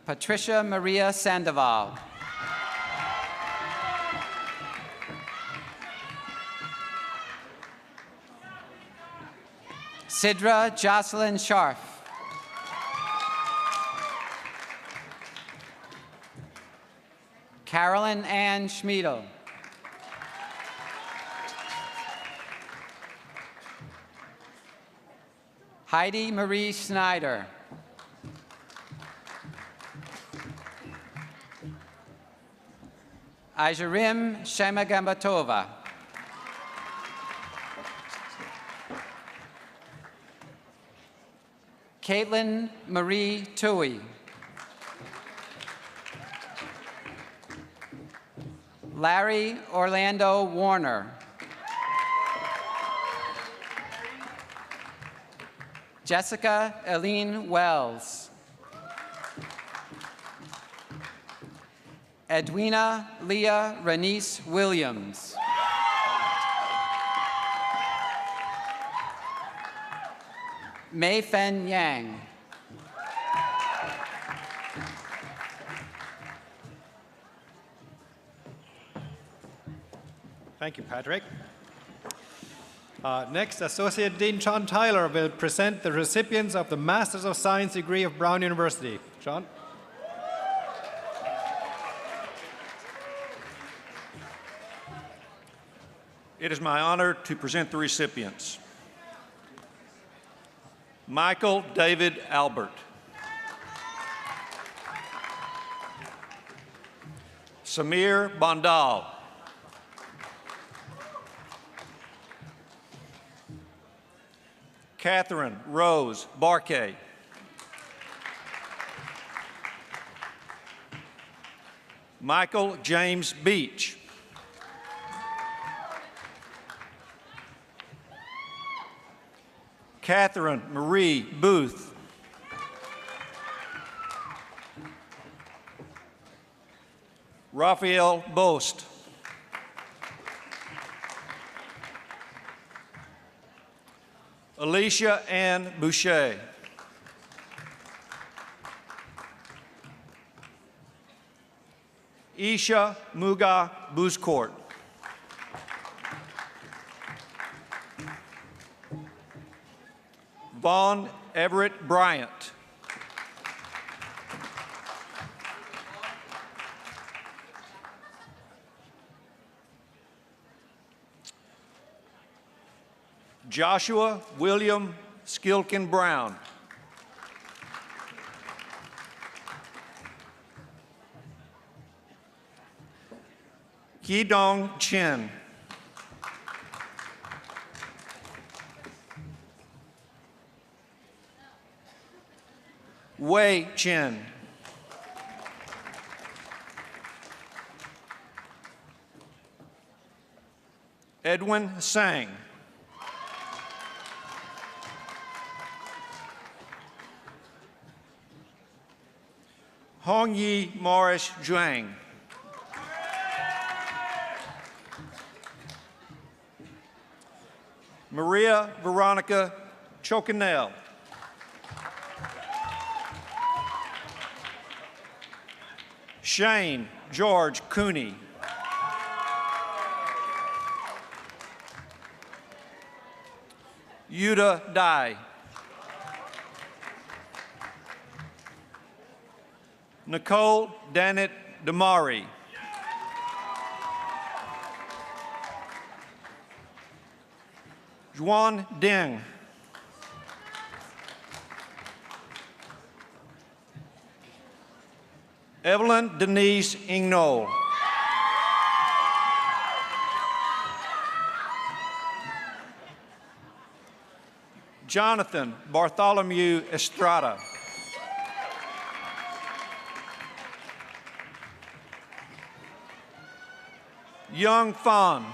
Patricia Maria Sandoval. Sidra Jocelyn Scharf. Carolyn Ann Schmiedel. Heidi Marie Snyder. Ajarim Shemagambatova. Caitlin Marie Tui. Larry Orlando Warner. Jessica Eileen Wells. Edwina Leah Renice Williams. Mei Fen Yang. Thank you, Patrick. Next, Associate Dean John Tyler will present the recipients of the Masters of Science degree of Brown University. John? It is my honor to present the recipients. Michael David Albert. Samir Bandal. Catherine Rose Barkay. Michael James Beach. Catherine Marie Booth. Raphael Bost. Alicia Ann Boucher. Isha Muga Buzcourt. Vaughn Everett Bryant. Joshua William Skilkin Brown. Ki-dong Chen. Wei Chen. Edwin Sang. Hong Yi Morris Zhuang. Maria Veronica Chocanel. Shane George Cooney. Yuda Dai. Nicole Danet Damari. Juan Deng. Evelyn Denise Ingnol. Jonathan Bartholomew Estrada. Young Fan.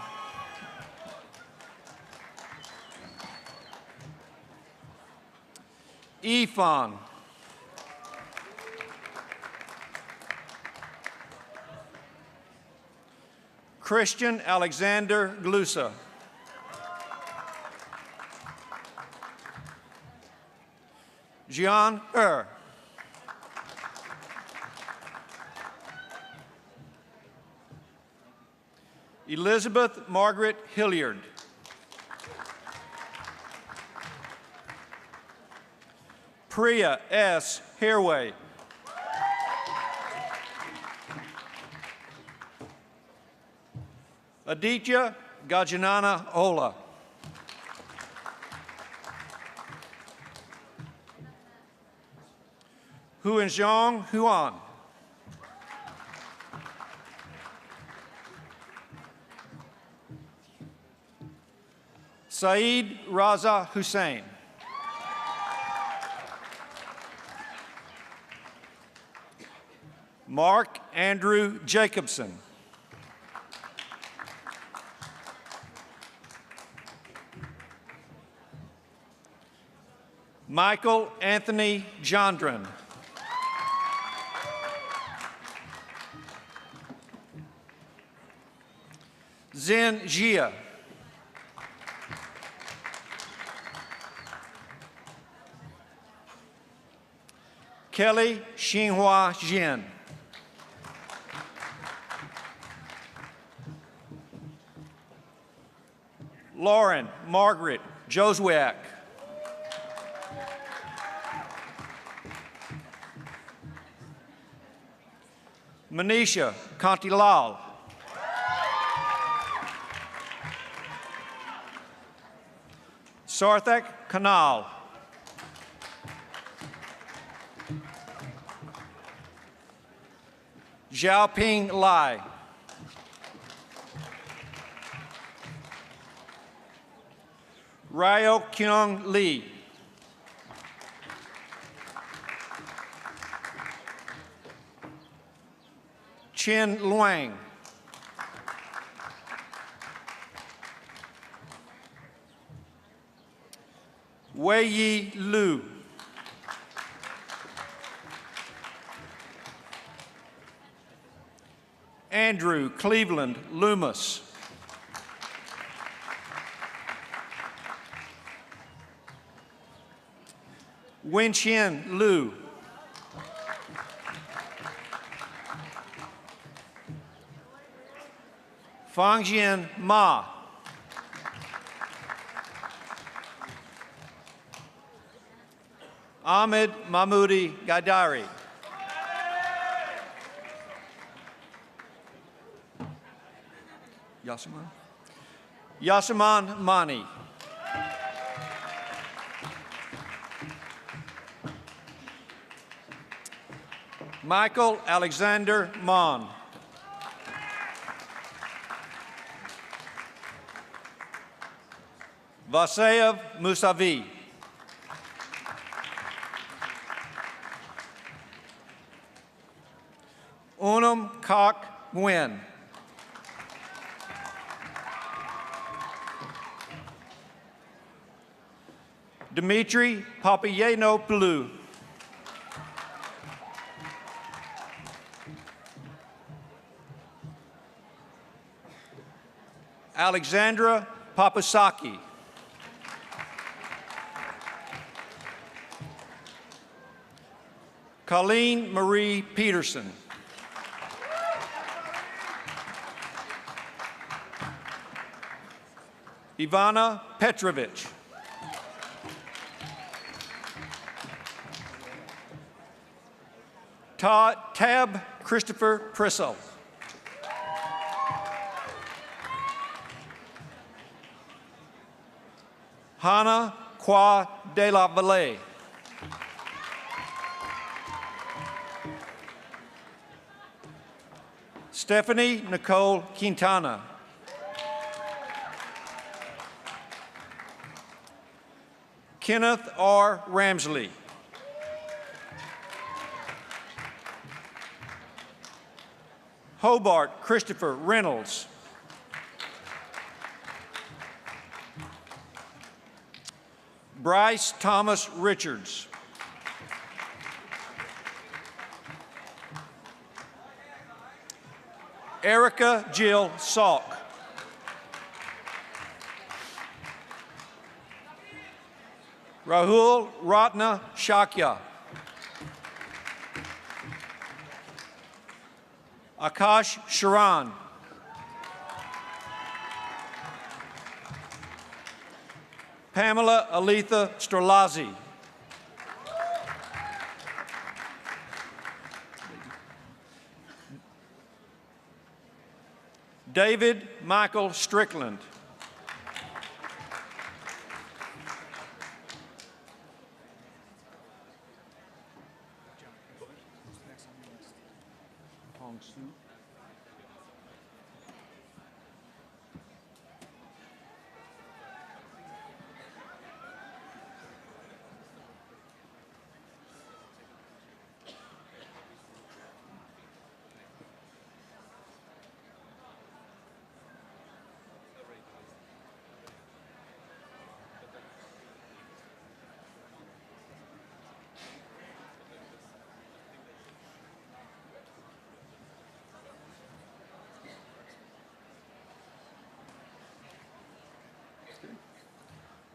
Ifan. Christian Alexander Glusa. Jian Elizabeth Margaret Hilliard. Priya S. Hairway. Aditya Gajanana Ola. Huanzhong Huan. Saeed Raza Hussain. Mark Andrew Jacobson. Michael Anthony Jondren. Zin Jia. Kelly Xinhua Jin. Lauren Margaret Joswiak. Manisha Kantilal. Sarthak Kanal. Xiaoping Lai. Ryo Kyung Lee. Chen Luang. Wei Yi Lu. Andrew Cleveland Loomis. Wenqian Lu. Fangjian Ma. Ahmed Mahmoudi Gaidari. Yasaman Mani. Michael Alexander Mon. Vasev Musavi. Unum Kok Nguyen. Dmitry Papayeanopoulou. Alexandra Papasaki. Colleen Marie Peterson. Ivana Petrovich. Tab Christopher Prissel. Hannah Kwa de la Valle. Stephanie Nicole Quintana. Kenneth R. Ramsley. Hobart Christopher Reynolds. Bryce Thomas Richards. Erica Jill Salk. Rahul Ratna Shakya. Akash Sharan. Pamela Aletha Strolazzi. David Michael Strickland.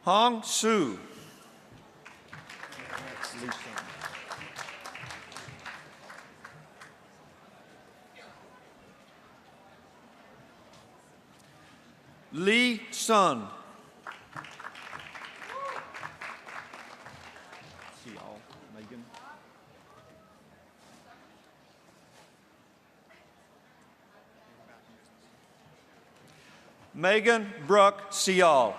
Hong Su. Lee Sun. Megan Brooke Sial.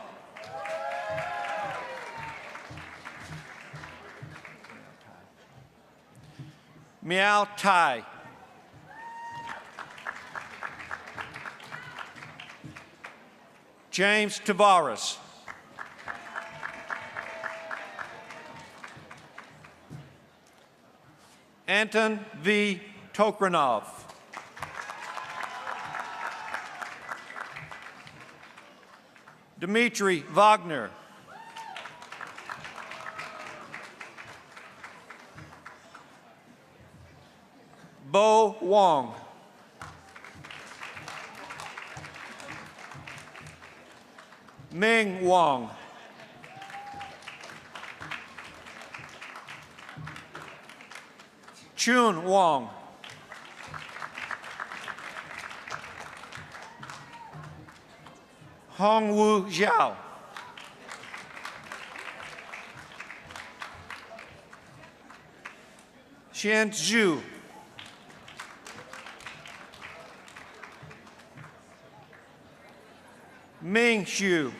Miao Tai. James Tavares. Anton V. Tokranov. Dmitry Wagner. Bo Wong. Ming Wong. Chun Wong. Hongwu Zhao. Xian Zhu. Ming Xu.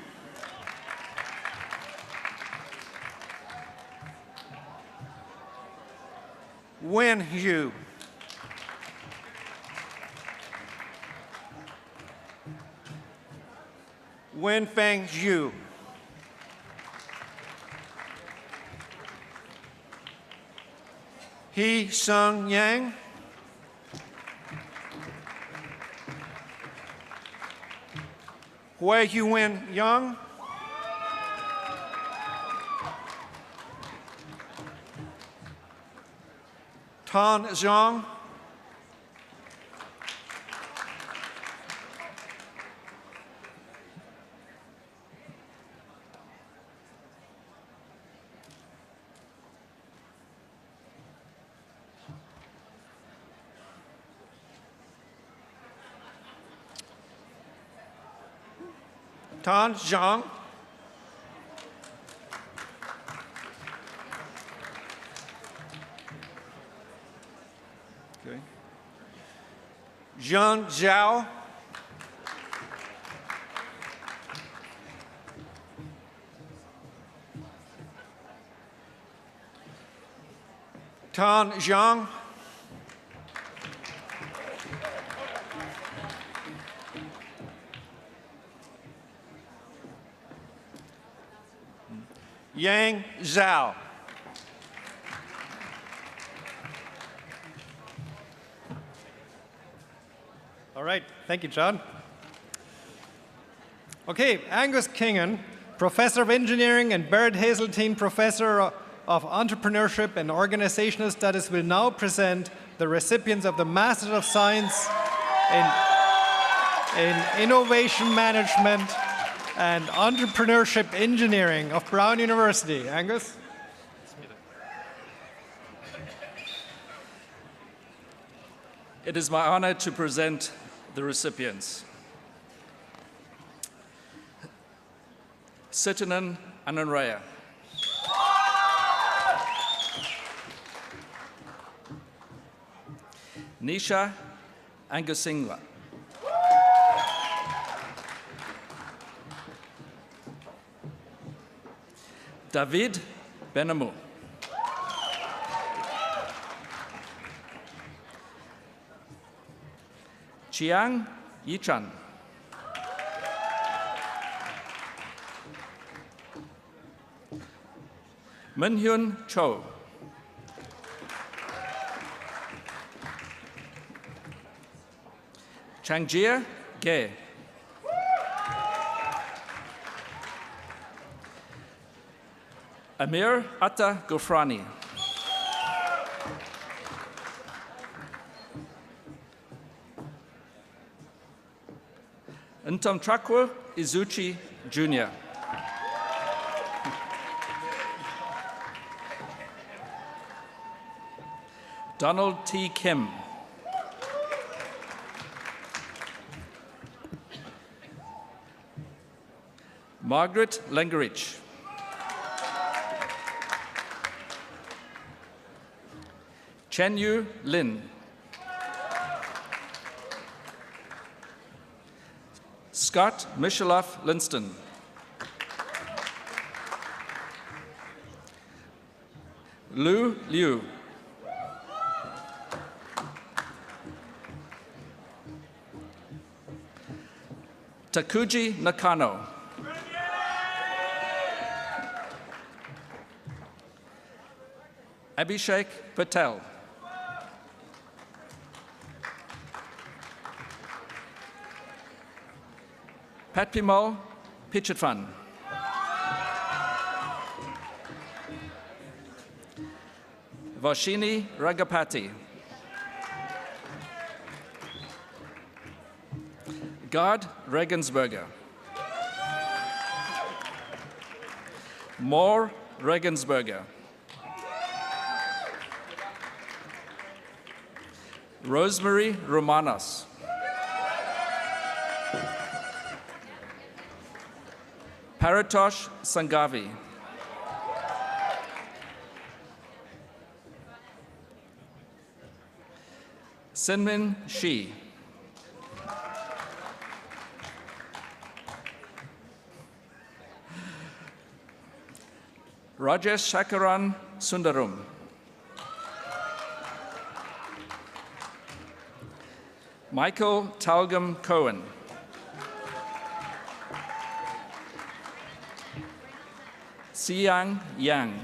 Wen Xu. Wenfeng Zhu. He Sung Yang. Hui Yuan Yang. Tan Zhang. Tan Zhang. Okay. Zhang Zhao. Tan Zhang. Yang Zhao. All right, thank you, John. Okay, Angus Kingan, Professor of Engineering and Baird Hazeltine Professor of Entrepreneurship and Organizational Studies, will now present the recipients of the Master of Science in Innovation Management and Entrepreneurship Engineering of Brown University. Angus? It is my honor to present the recipients. Sitinen Anunraya. Nisha Angusingwa. David Benamu. Chiang Yichan. Minhyun Cho. Changjia Ge. Amir Atta Gofrani. Ntomtrakwa Izuchi Jr. Donald T. Kim. Margaret Lengerich. Chen-Yu Lin. Scott Micheloff Linston. Lu Liu. Takuji Nakano. Abhishek Patel. Patpimal Pichitfan. Vashini Ragapati. Gard Regensberger. Moore Regensberger. Rosemary Romanos. Paratosh Sangavi. Sinmin Shi. Rajesh Shakaran Sundaram. Michael Talgum Cohen. Xiang Yang.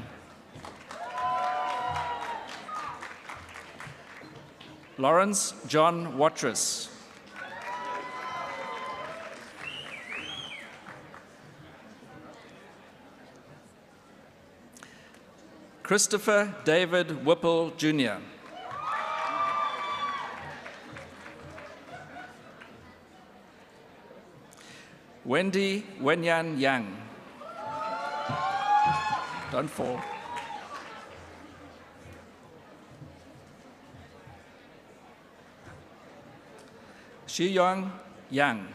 Lawrence John Watrous. Christopher David Whipple, Jr. Wendy Wenyan Yang. Don't fall. Shiyong Yang.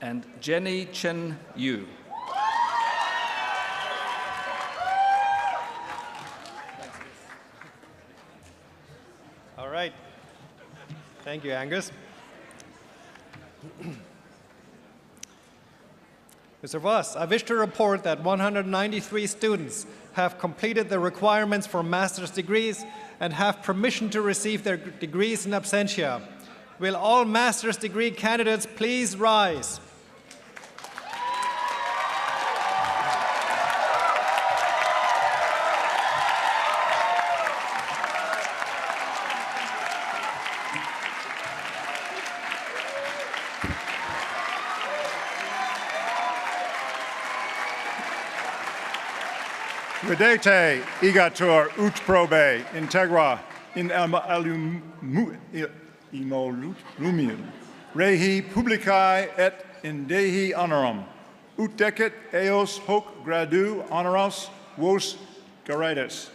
And Jenny Chen Yu. All right. Thank you, Angus. Mr. Voss, I wish to report that 193 students have completed the requirements for master's degrees and have permission to receive their degrees in absentia. Will all master's degree candidates please rise? Vedete igatur ut probe integra in imolumium rehi publicae et in Dei honorum ut decet eos hoc gradu honoros vos garitas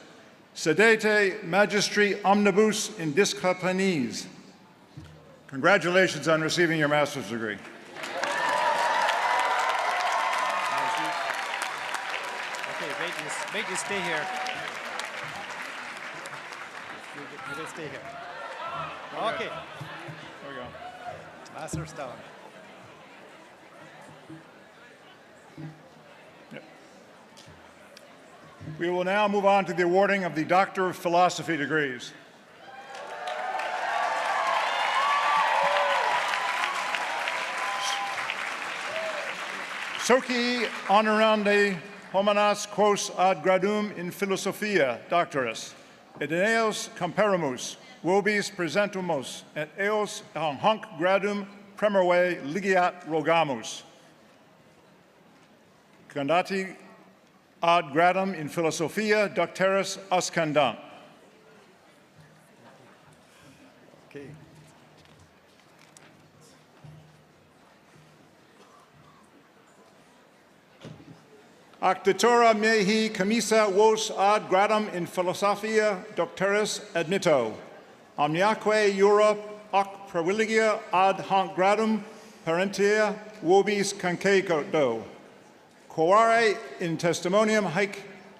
sedete magistri omnibus in disciplines. Congratulations on receiving your master's degree. Wait, you stay here. You will stay here. Okay. There we go. Master's down. Yep. We will now move on to the awarding of the Doctor of Philosophy degrees. Soci honorandi hominas quos ad gradum in philosophia doctoris, et in eos comperimus, vobis presentumus, et eos hanc gradum premerve ligiat rogamus. Candidati ad gradum in philosophia doctoris ascendant. Okay. Actitura mehi commissa vos ad gradum in philosophia doctoris admitto, omniaque Europe ac privilegia ad hanc gradum parentia vobis concedo, quare in testimonium haec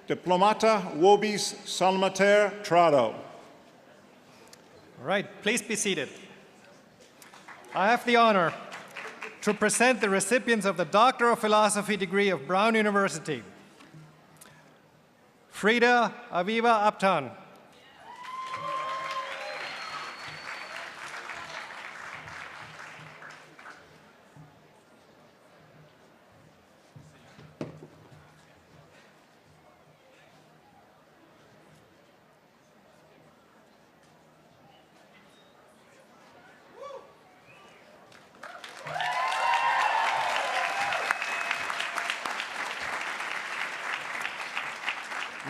diplomata vobis salmater trado. All right, please be seated. I have the honor to present the recipients of the Doctor of Philosophy degree of Brown University. Frida Aviva Aptan.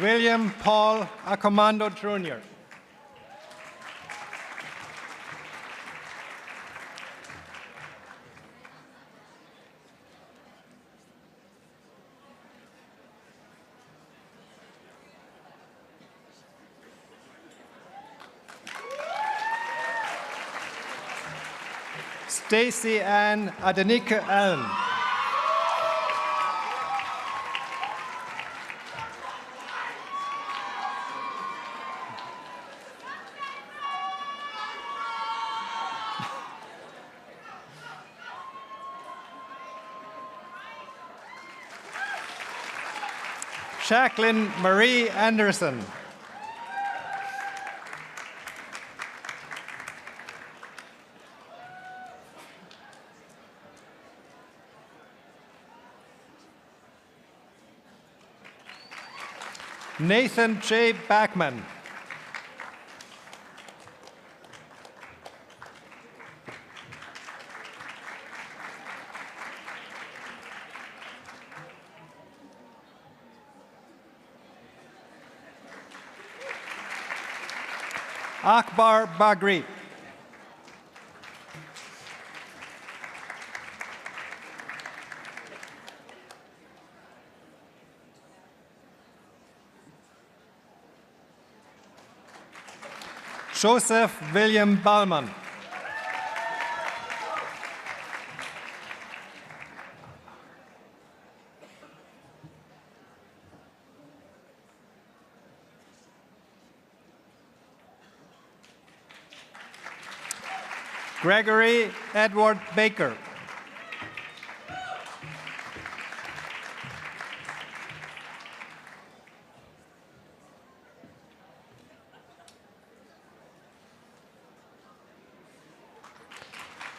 William Paul Accomando, Jr. Stacy Ann Adenike Allen. Jacqueline Marie Anderson. Nathan J. Backman. Akbar Bagri. Joseph William Ballman. Gregory Edward Baker.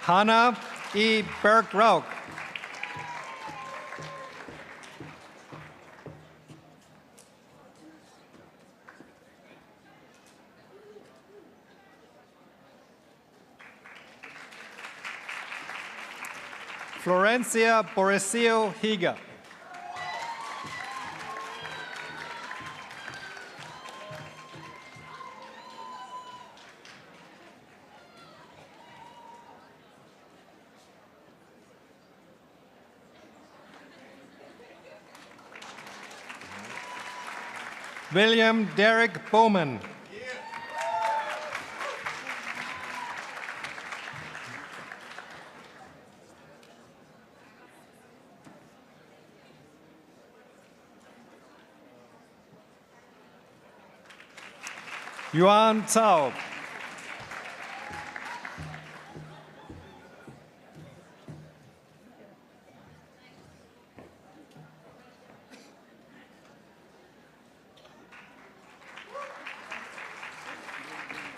Hannah E. Berg-Rauch. Florencia Borisio Higa. William Derek Bowman. Yuan Cao.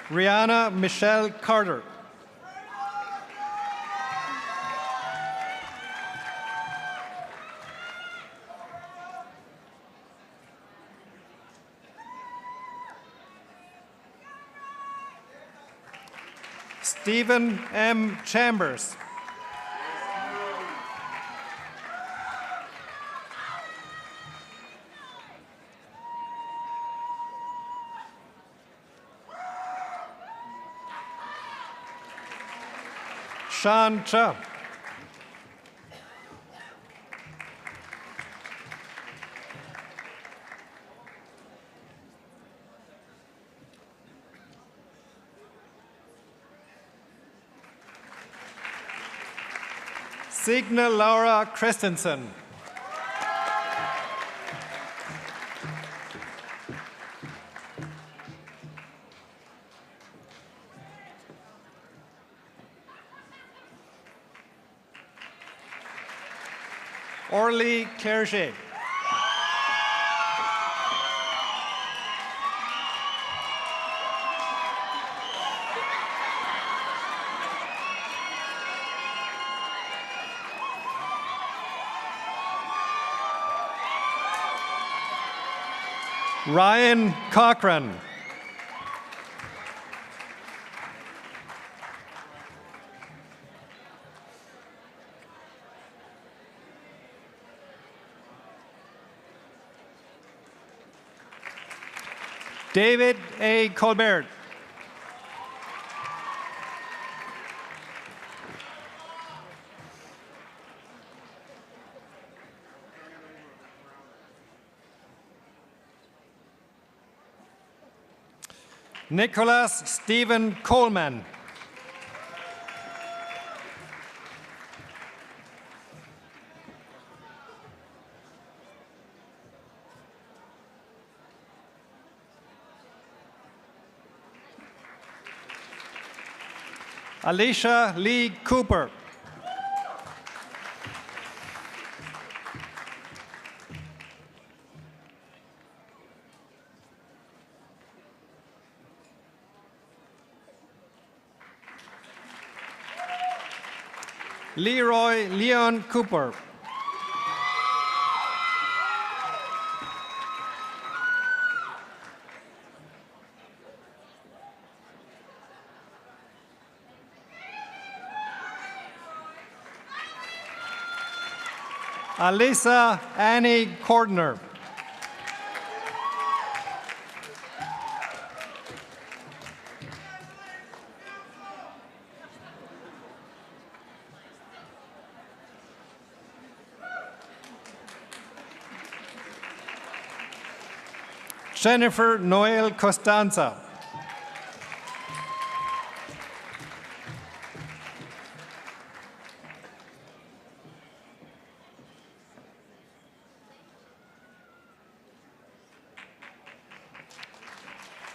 Rihanna Michelle Carter. Stephen M. Chambers. Sean Cha. Signe Laura Christensen. Orly Clerget. Ryan Cochran. David A. Colbert. Nicholas Stephen Coleman. Alicia Lee Cooper. Leroy Leon Cooper. Alyssa Annie Cordner. Jennifer Noel Costanza.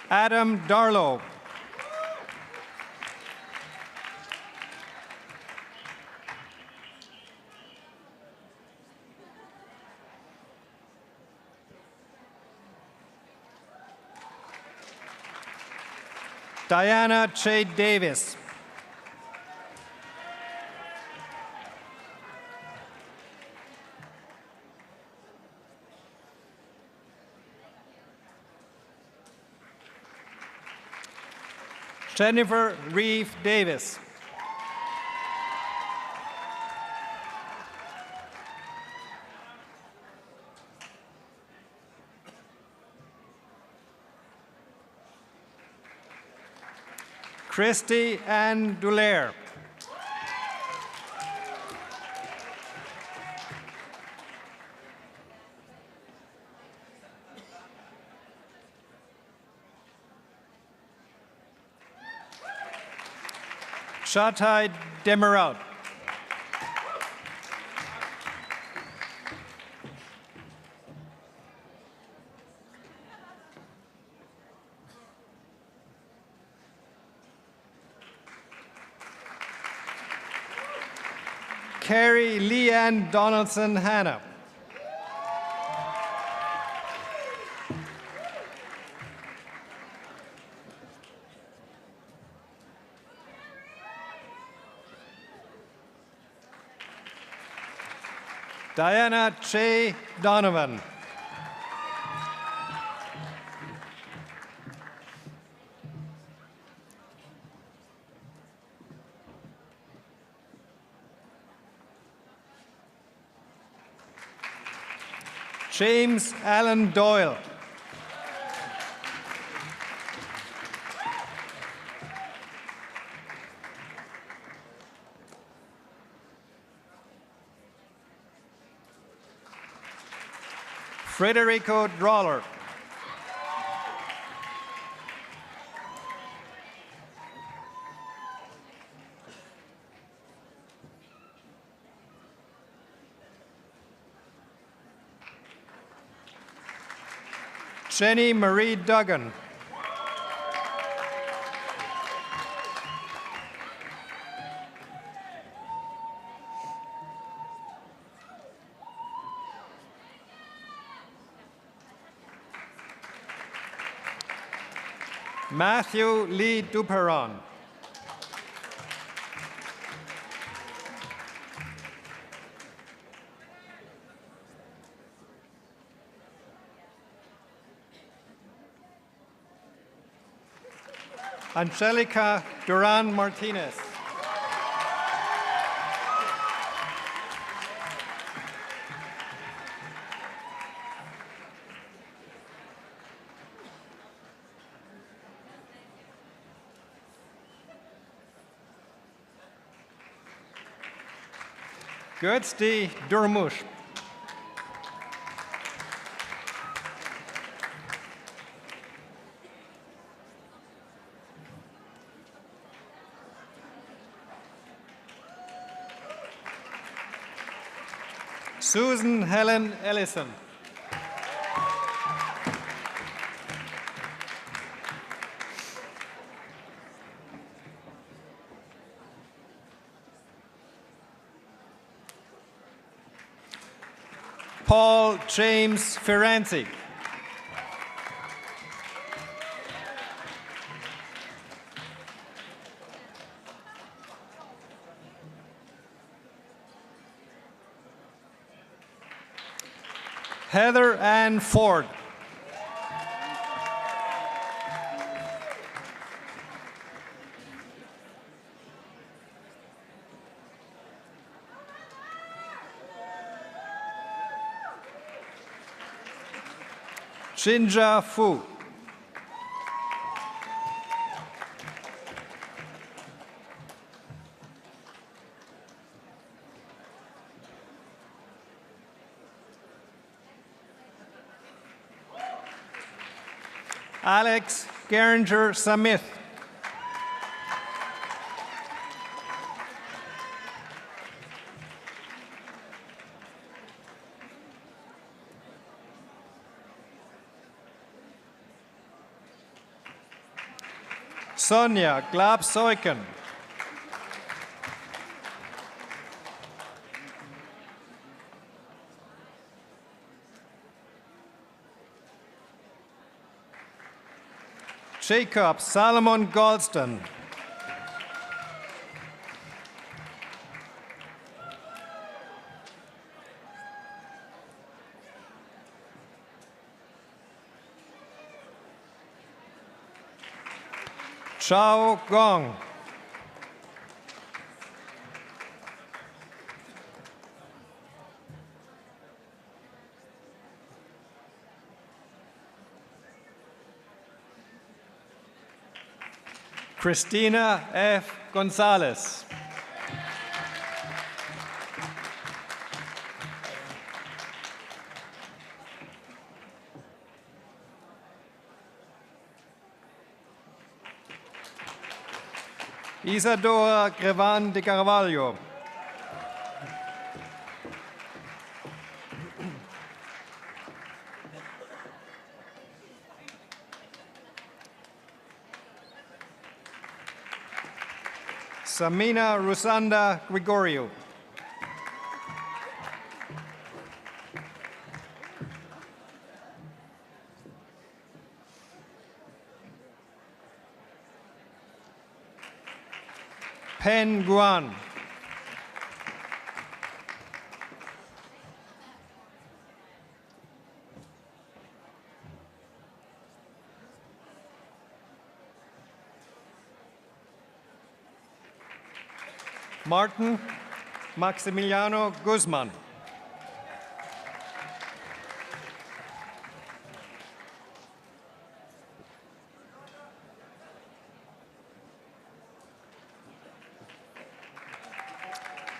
Adam Darlow. Diana Chade Davis. Jennifer Reeve Davis. Christy Ann Dulaire. Shatai Demirout. Carrie Leanne Donaldson Hanna. Diana Che Donovan. James Allen Doyle. Federico Droller. Jenny Marie Duggan. Matthew Lee Duperon. Angelica Duran Martinez. Götz Durmusch. Susan Helen Ellison. Paul James Firenze. Heather Ann Ford. Shinja Fu. Alex Geringer Samith. Sonja Glab-Soiken. Jacob Salomon Goldston. Chao Gong. Christina F. Gonzalez. Isadora Grevan de Carvalho. Samina Rusanda Gregorio. Pen Guan. Martin Maximiliano Guzman.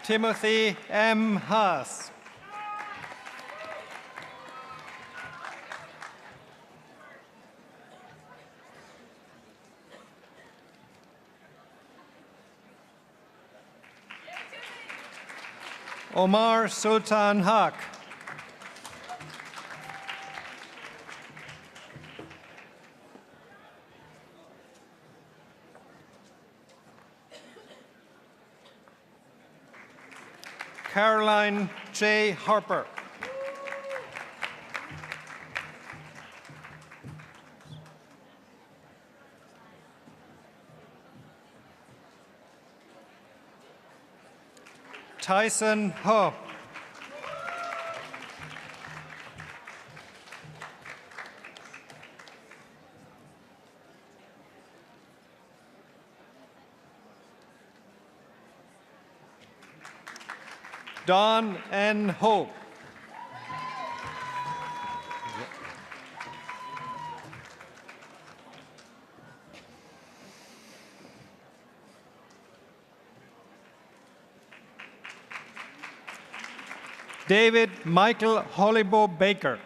Timothy M. Haas. Omar Sultan Haq. Caroline J. Harper. Tyson Ho. Don N. Hope. David Michael Hollybo Baker.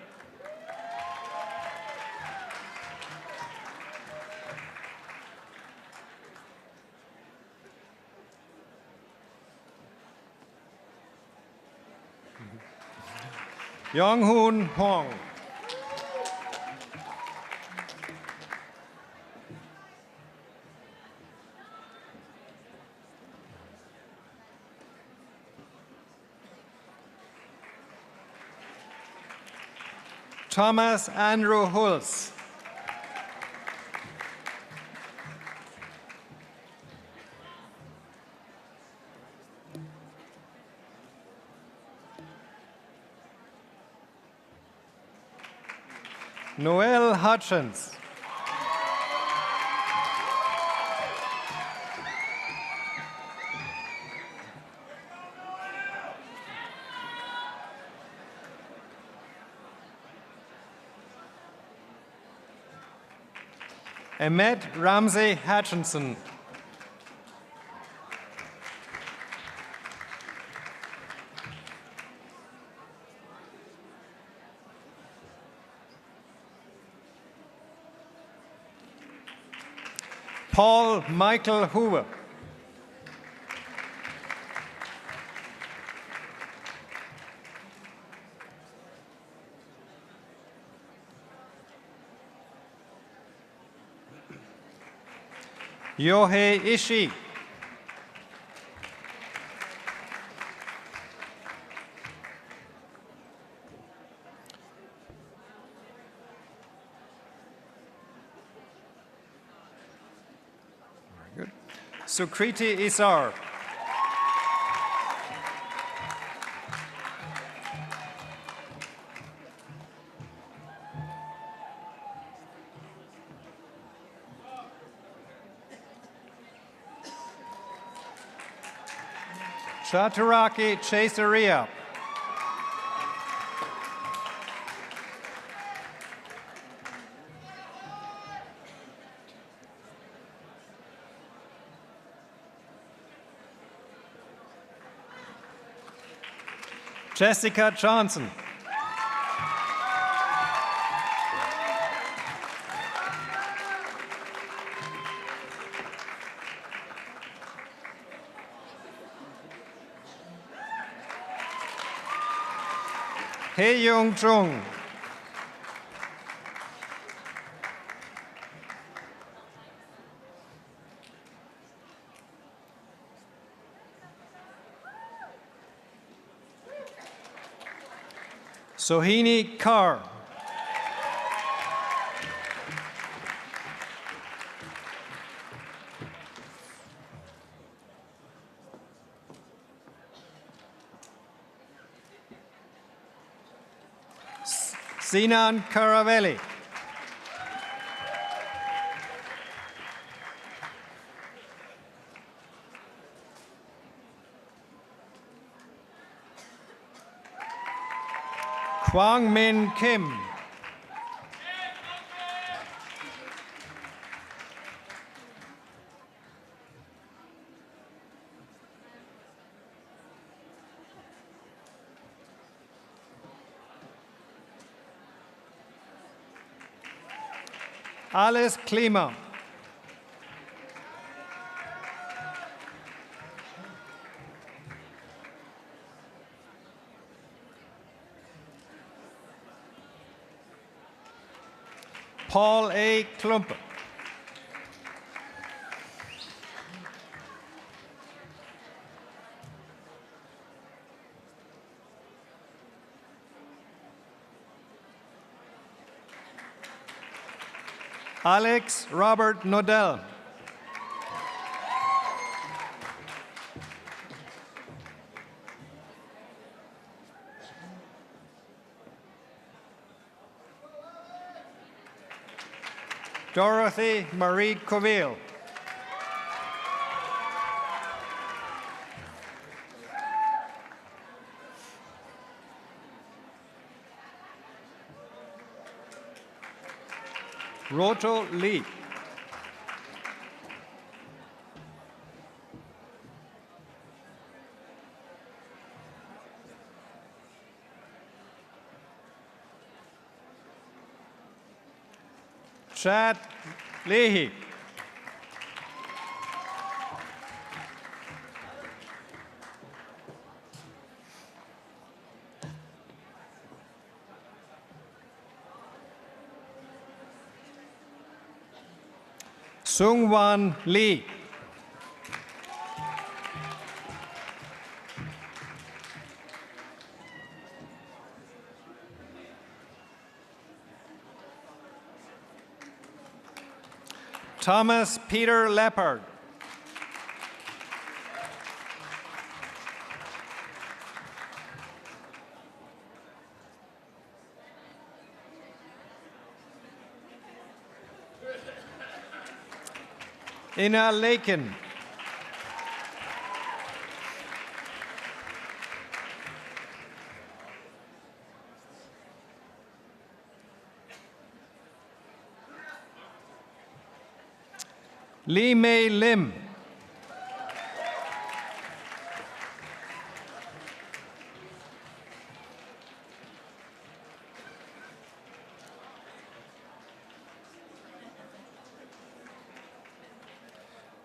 Yong-Hoon Hong. Thomas Andrew Hulse. Noel Hutchins. Emmet Ramsey Hutchinson. Paul Michael Hoover. Yohei Ishii. Very good. Sukriti Isar. Chaturaki Chesaria. Jessica Johnson. Hee Young Chung. Sohini Carr. Sinan Caravelli. Kwang Min Kim. Alice Klima. Paul A. Klumper. Alex Robert Nodell. Dorothy Marie Coville. Roto Lee. Chad Leahy. Sung-Wan Lee. Thomas Peter Leppard. Ina Lakin. Lee Mei Lim.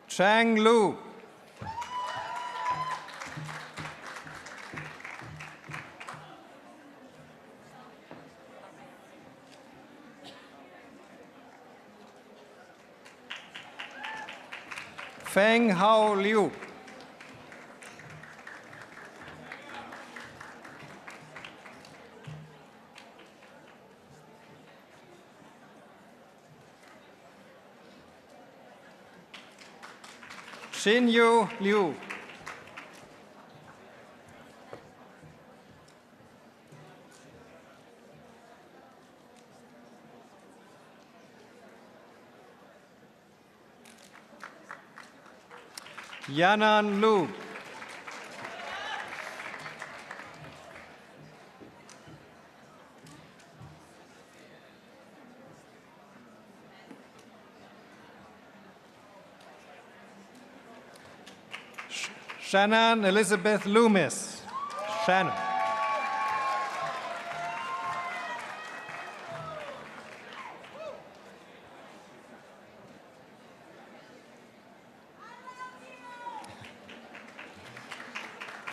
Chang Lu. Feng Hao Liu. Xinyu Liu. Yanan Lu. Shannon Elizabeth Loomis. Shannon.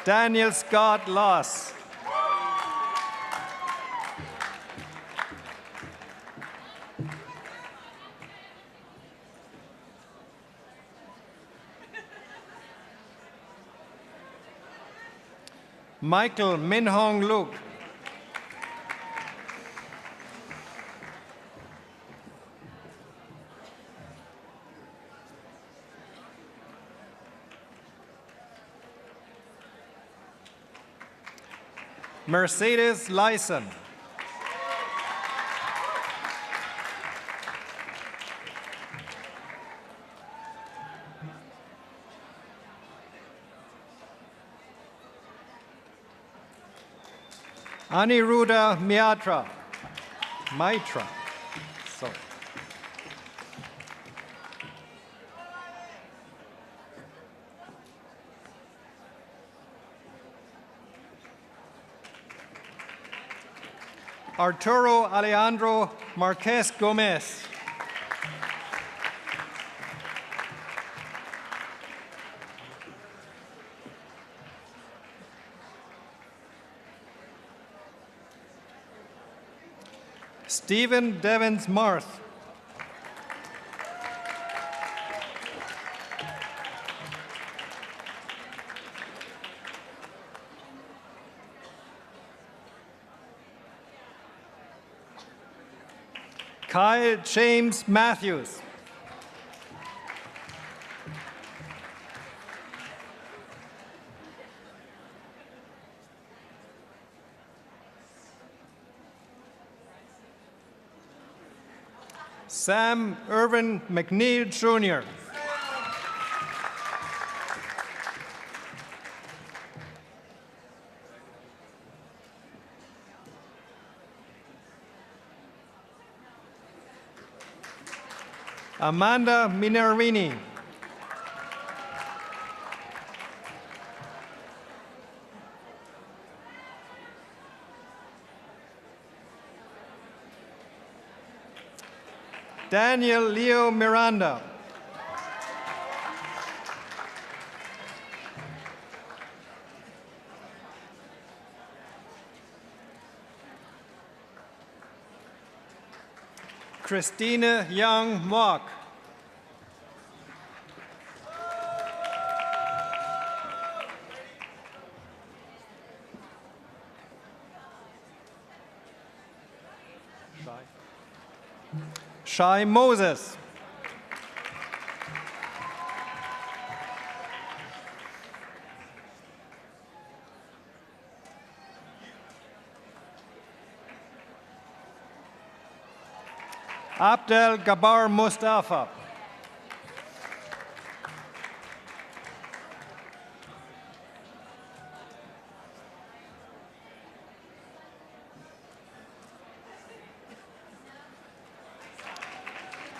Daniel Scott Loss. Michael Min Hong Luke. Mercedes Lyson. Aniruddha Maitra. Sorry. Arturo Alejandro Marquez Gomez. Stephen Devens Marth. Kyle James Matthews. Sam Irvin McNeil Jr. Amanda Minervini. Daniel Leo Miranda. Christina Young Mock. Shai Moses. Abdel Gabar Mustafa.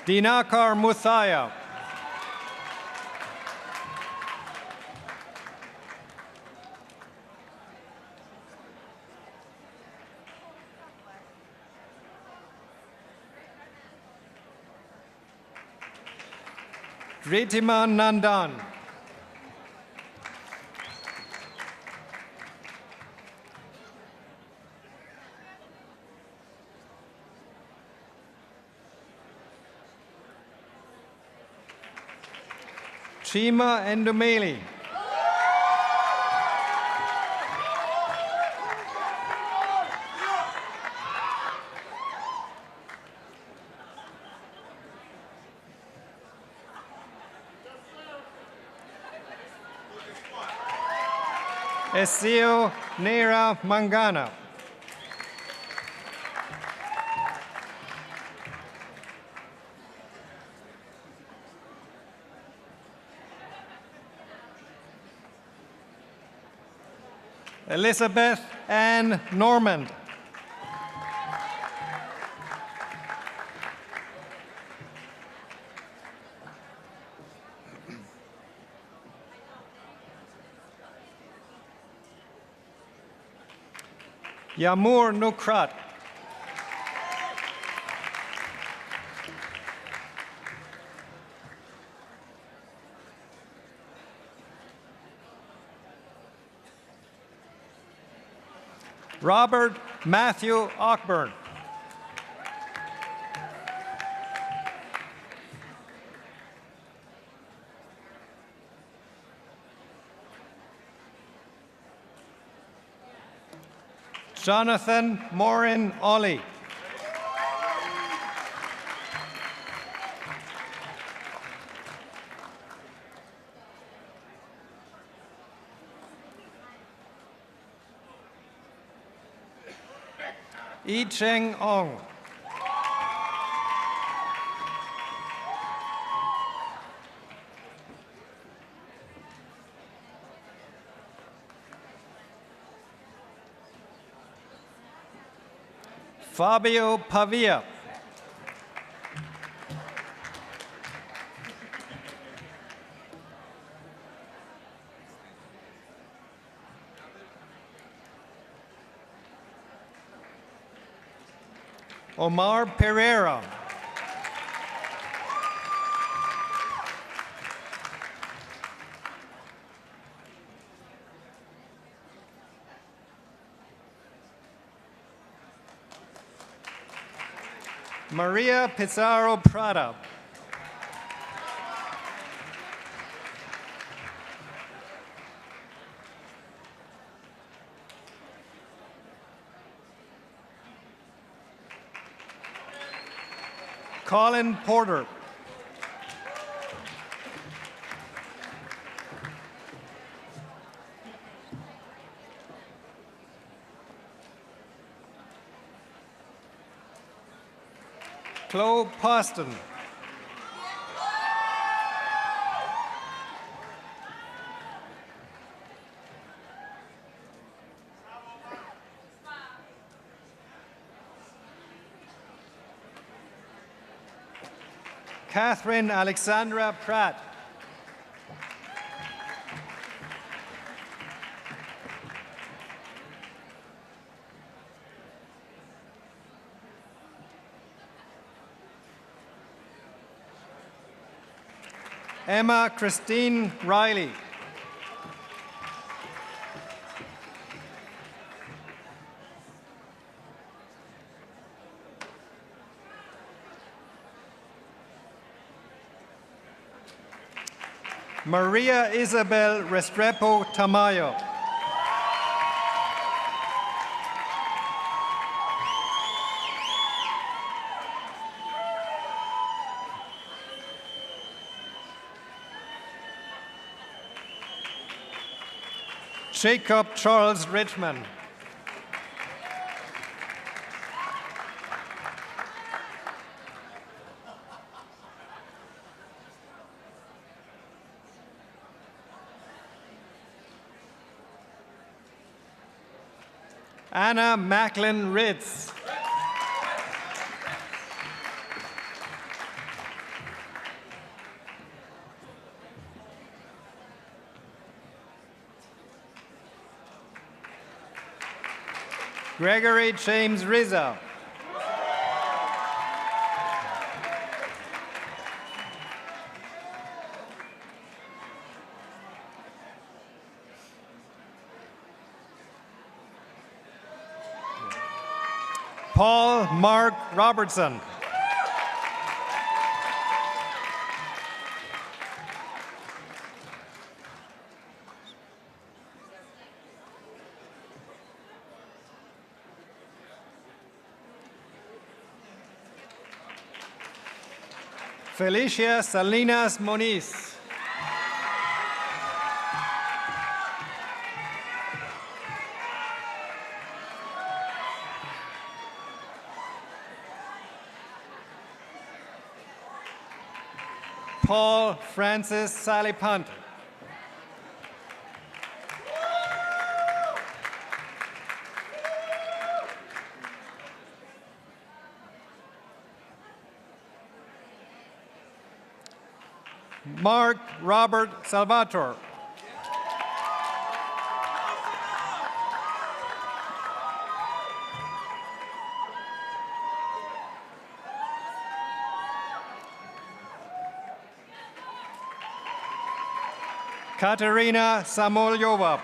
Dinakar Muthaya. Dritiman Nandan. Chima Endumeli. Esio Nera Mangana. Elizabeth Ann Normand. Yamur Nukrat. Robert Matthew Ockburn. Jonathan Morin Ollie. Yi Cheng Ong. Fabio Pavia. Omar Pereira. Maria Pizarro Prada. Colin Porter. Chloe Poston. Catherine Alexandra Pratt. Emma Christine Riley. Maria Isabel Restrepo Tamayo. Jacob Charles Richmond. Anna Macklin Ritz. Gregory James Rizzo. Paul Mark Robertson. Felicia Salinas Moniz. Paul Francis Salipant. Mark Robert Salvatore. Katerina Samolyova.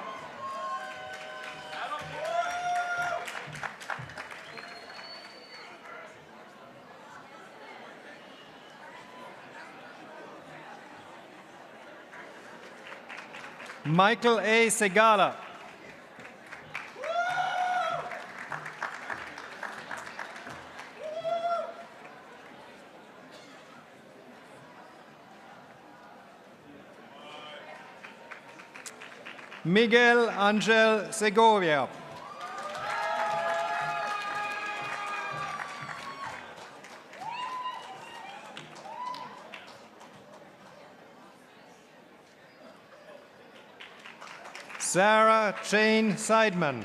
Michael A. Segala. Miguel Angel Segovia. Sarah Jane Seidman.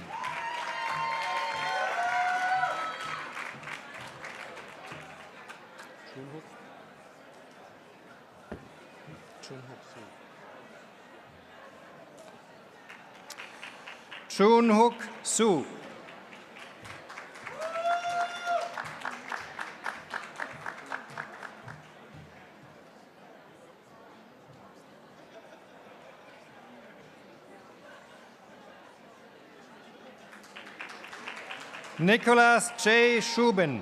Chunhook Su. Nicholas J. Shubin.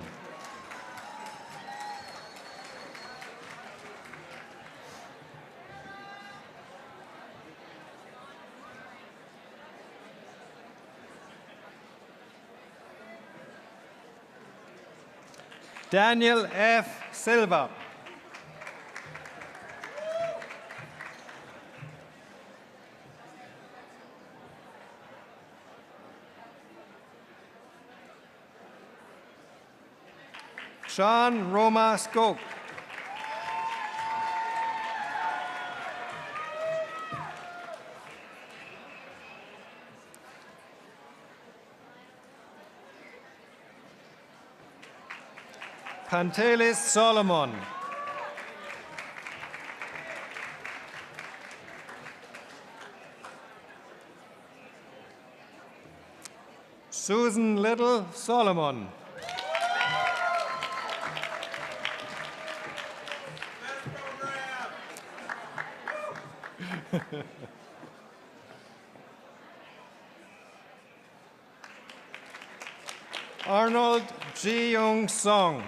Daniel F. Silva. Sean Roma Skoke. Pantelis Solomon. Susan Little Solomon. Arnold Ji Young Song.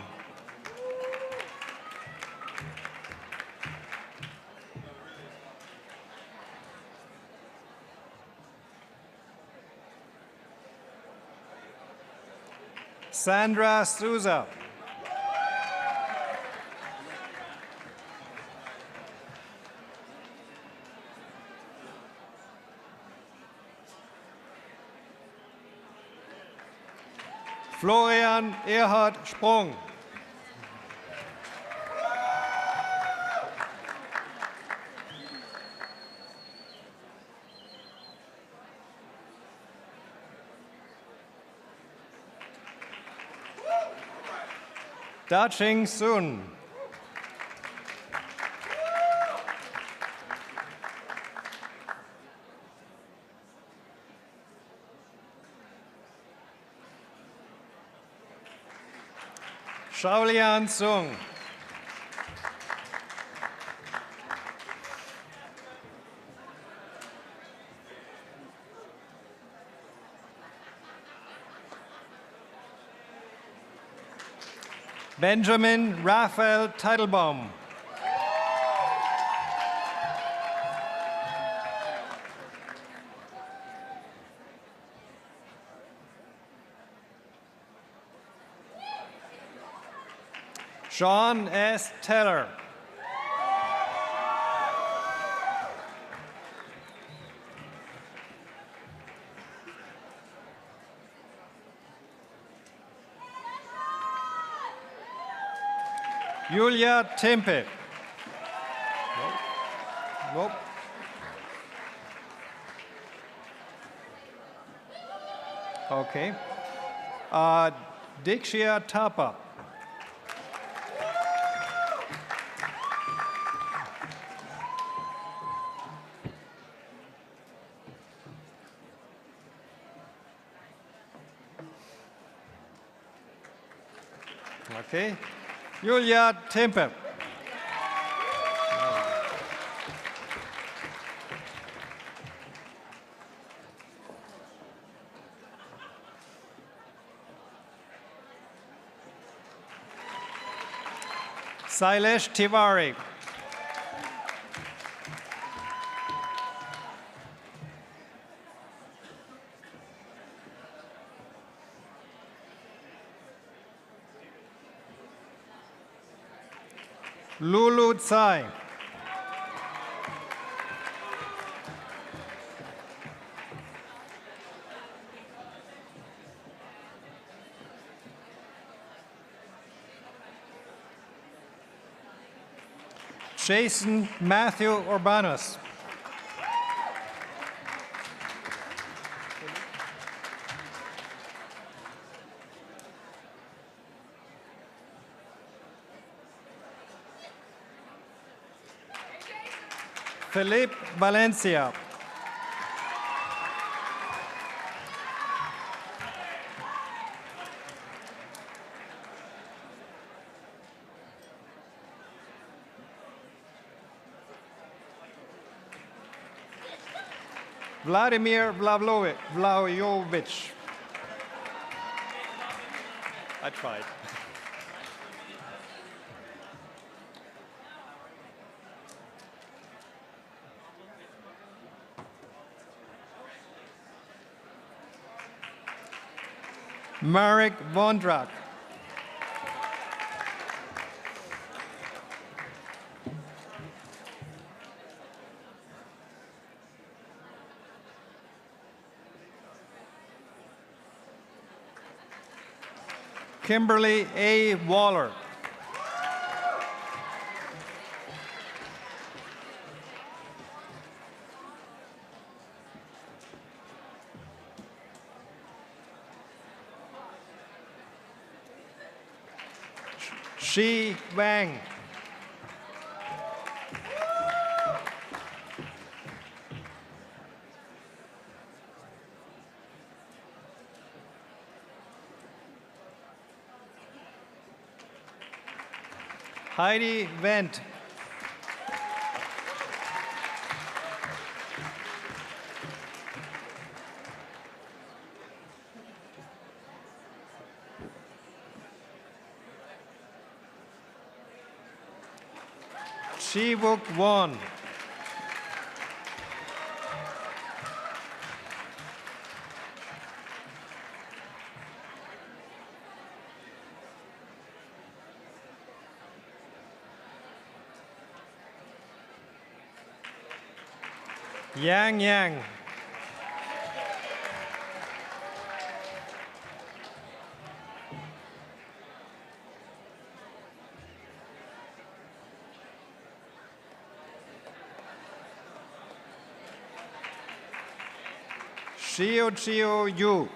Sandra Souza. Florian Erhard Sprung. Da-Ching Sun. Shaolian Sung. Benjamin Raphael Teitelbaum. Sean S. Teller. Julia Timpe. Nope. Okay. Dixia Tapa. Okay. Julia Timpe. Sailesh Tiwari. Lulu Tsai. Jason Matthew Urbanus. Felipe Valencia. Vladimir Vlahovic. I tried. Marek Vondrak. Kimberly A. Waller. Shi Wang. Heidi Wendt. Shivuk Won. Yang Yang. Shio Chio Yu.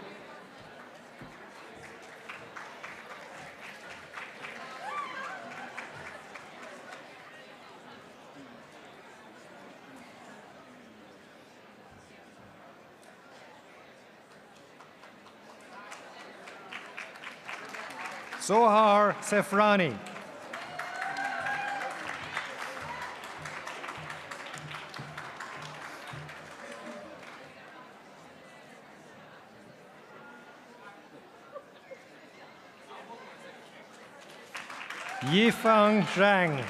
Zohar Sefrani. Yifang Zhang.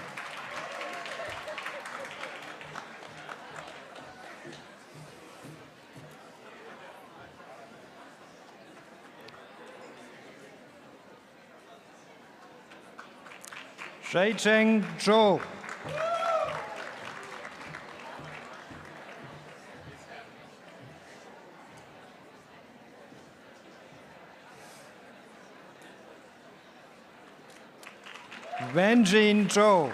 Shaicheng Zhou. Wenjin Zhou.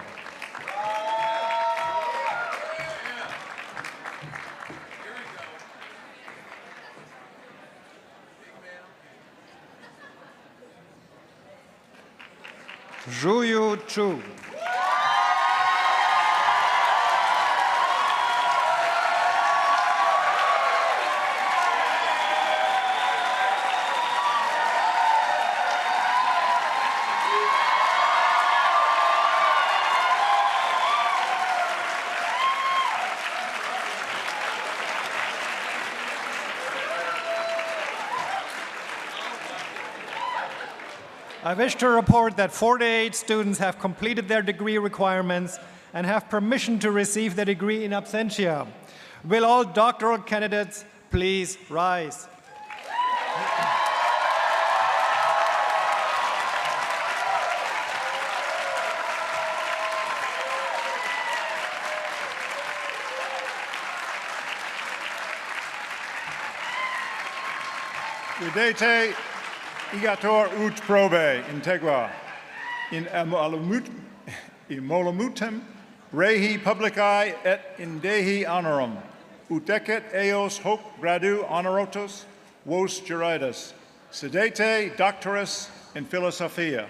Zhuyu Chu. I wish to report that 48 students have completed their degree requirements and have permission to receive their degree in absentia. Will all doctoral candidates please rise? Videte igator ut probe integua in emolumutem rehi publicae et indehi honorum utecet eos hoc gradu honorotus vos juridas sedete doctoris in philosophia.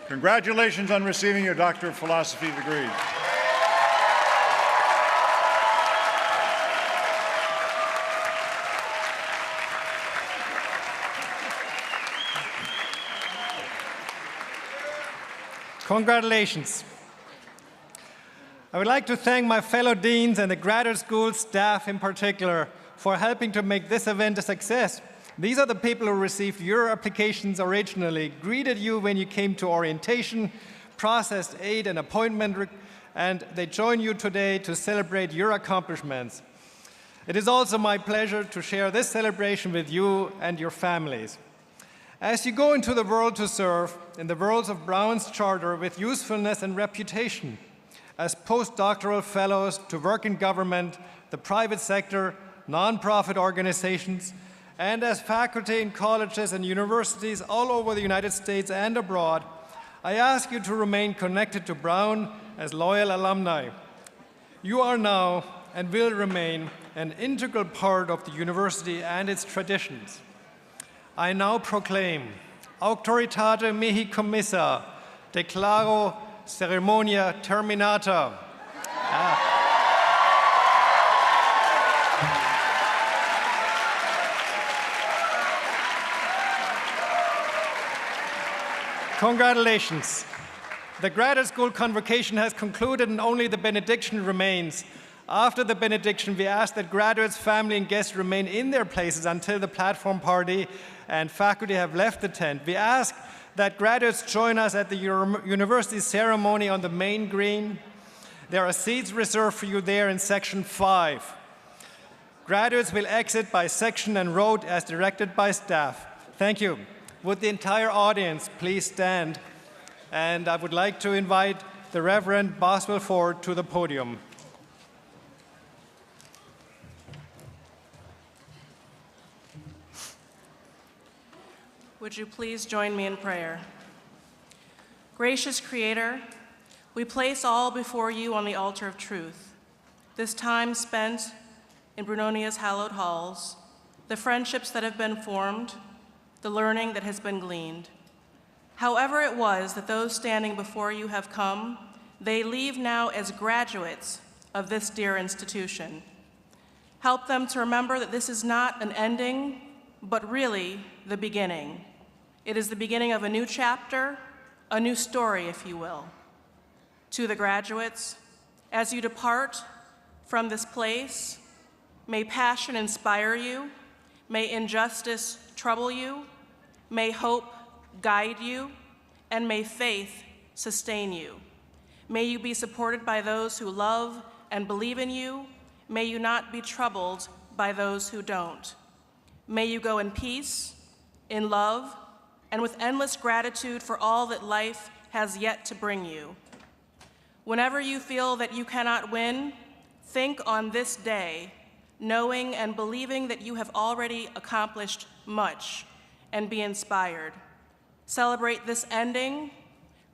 Congratulations on receiving your Doctor of Philosophy degree. Congratulations. I would like to thank my fellow deans and the graduate school staff in particular for helping to make this event a success. These are the people who received your applications originally, greeted you when you came to orientation, processed aid and appointment, and they join you today to celebrate your accomplishments. It is also my pleasure to share this celebration with you and your families. As you go into the world to serve, in the worlds of Brown's Charter with usefulness and reputation, as postdoctoral fellows to work in government, the private sector, nonprofit organizations, and as faculty in colleges and universities all over the United States and abroad, I ask you to remain connected to Brown as loyal alumni. You are now and will remain an integral part of the university and its traditions. I now proclaim, auctoritate mihi commissa, declaro ceremonia terminata. Congratulations. The graduate school convocation has concluded and only the benediction remains. After the benediction, we ask that graduates, family, and guests remain in their places until the platform party and faculty have left the tent. We ask that graduates join us at the university ceremony on the main green. There are seats reserved for you there in section 5. Graduates will exit by section and road as directed by staff. Thank you. Would the entire audience please stand? And I would like to invite the Reverend Boswell Ford to the podium. Would you please join me in prayer? Gracious Creator, we place all before you on the altar of truth. This time spent in Brunonia's hallowed halls, the friendships that have been formed, the learning that has been gleaned. However it was that those standing before you have come, they leave now as graduates of this dear institution. Help them to remember that this is not an ending, but really the beginning. It is the beginning of a new chapter, a new story, if you will. To the graduates, as you depart from this place, may passion inspire you, may injustice trouble you, may hope guide you, and may faith sustain you. May you be supported by those who love and believe in you. May you not be troubled by those who don't. May you go in peace, in love, and with endless gratitude for all that life has yet to bring you. Whenever you feel that you cannot win, think on this day, knowing and believing that you have already accomplished much, and be inspired. Celebrate this ending,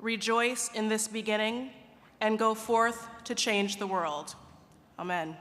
rejoice in this beginning, and go forth to change the world. Amen.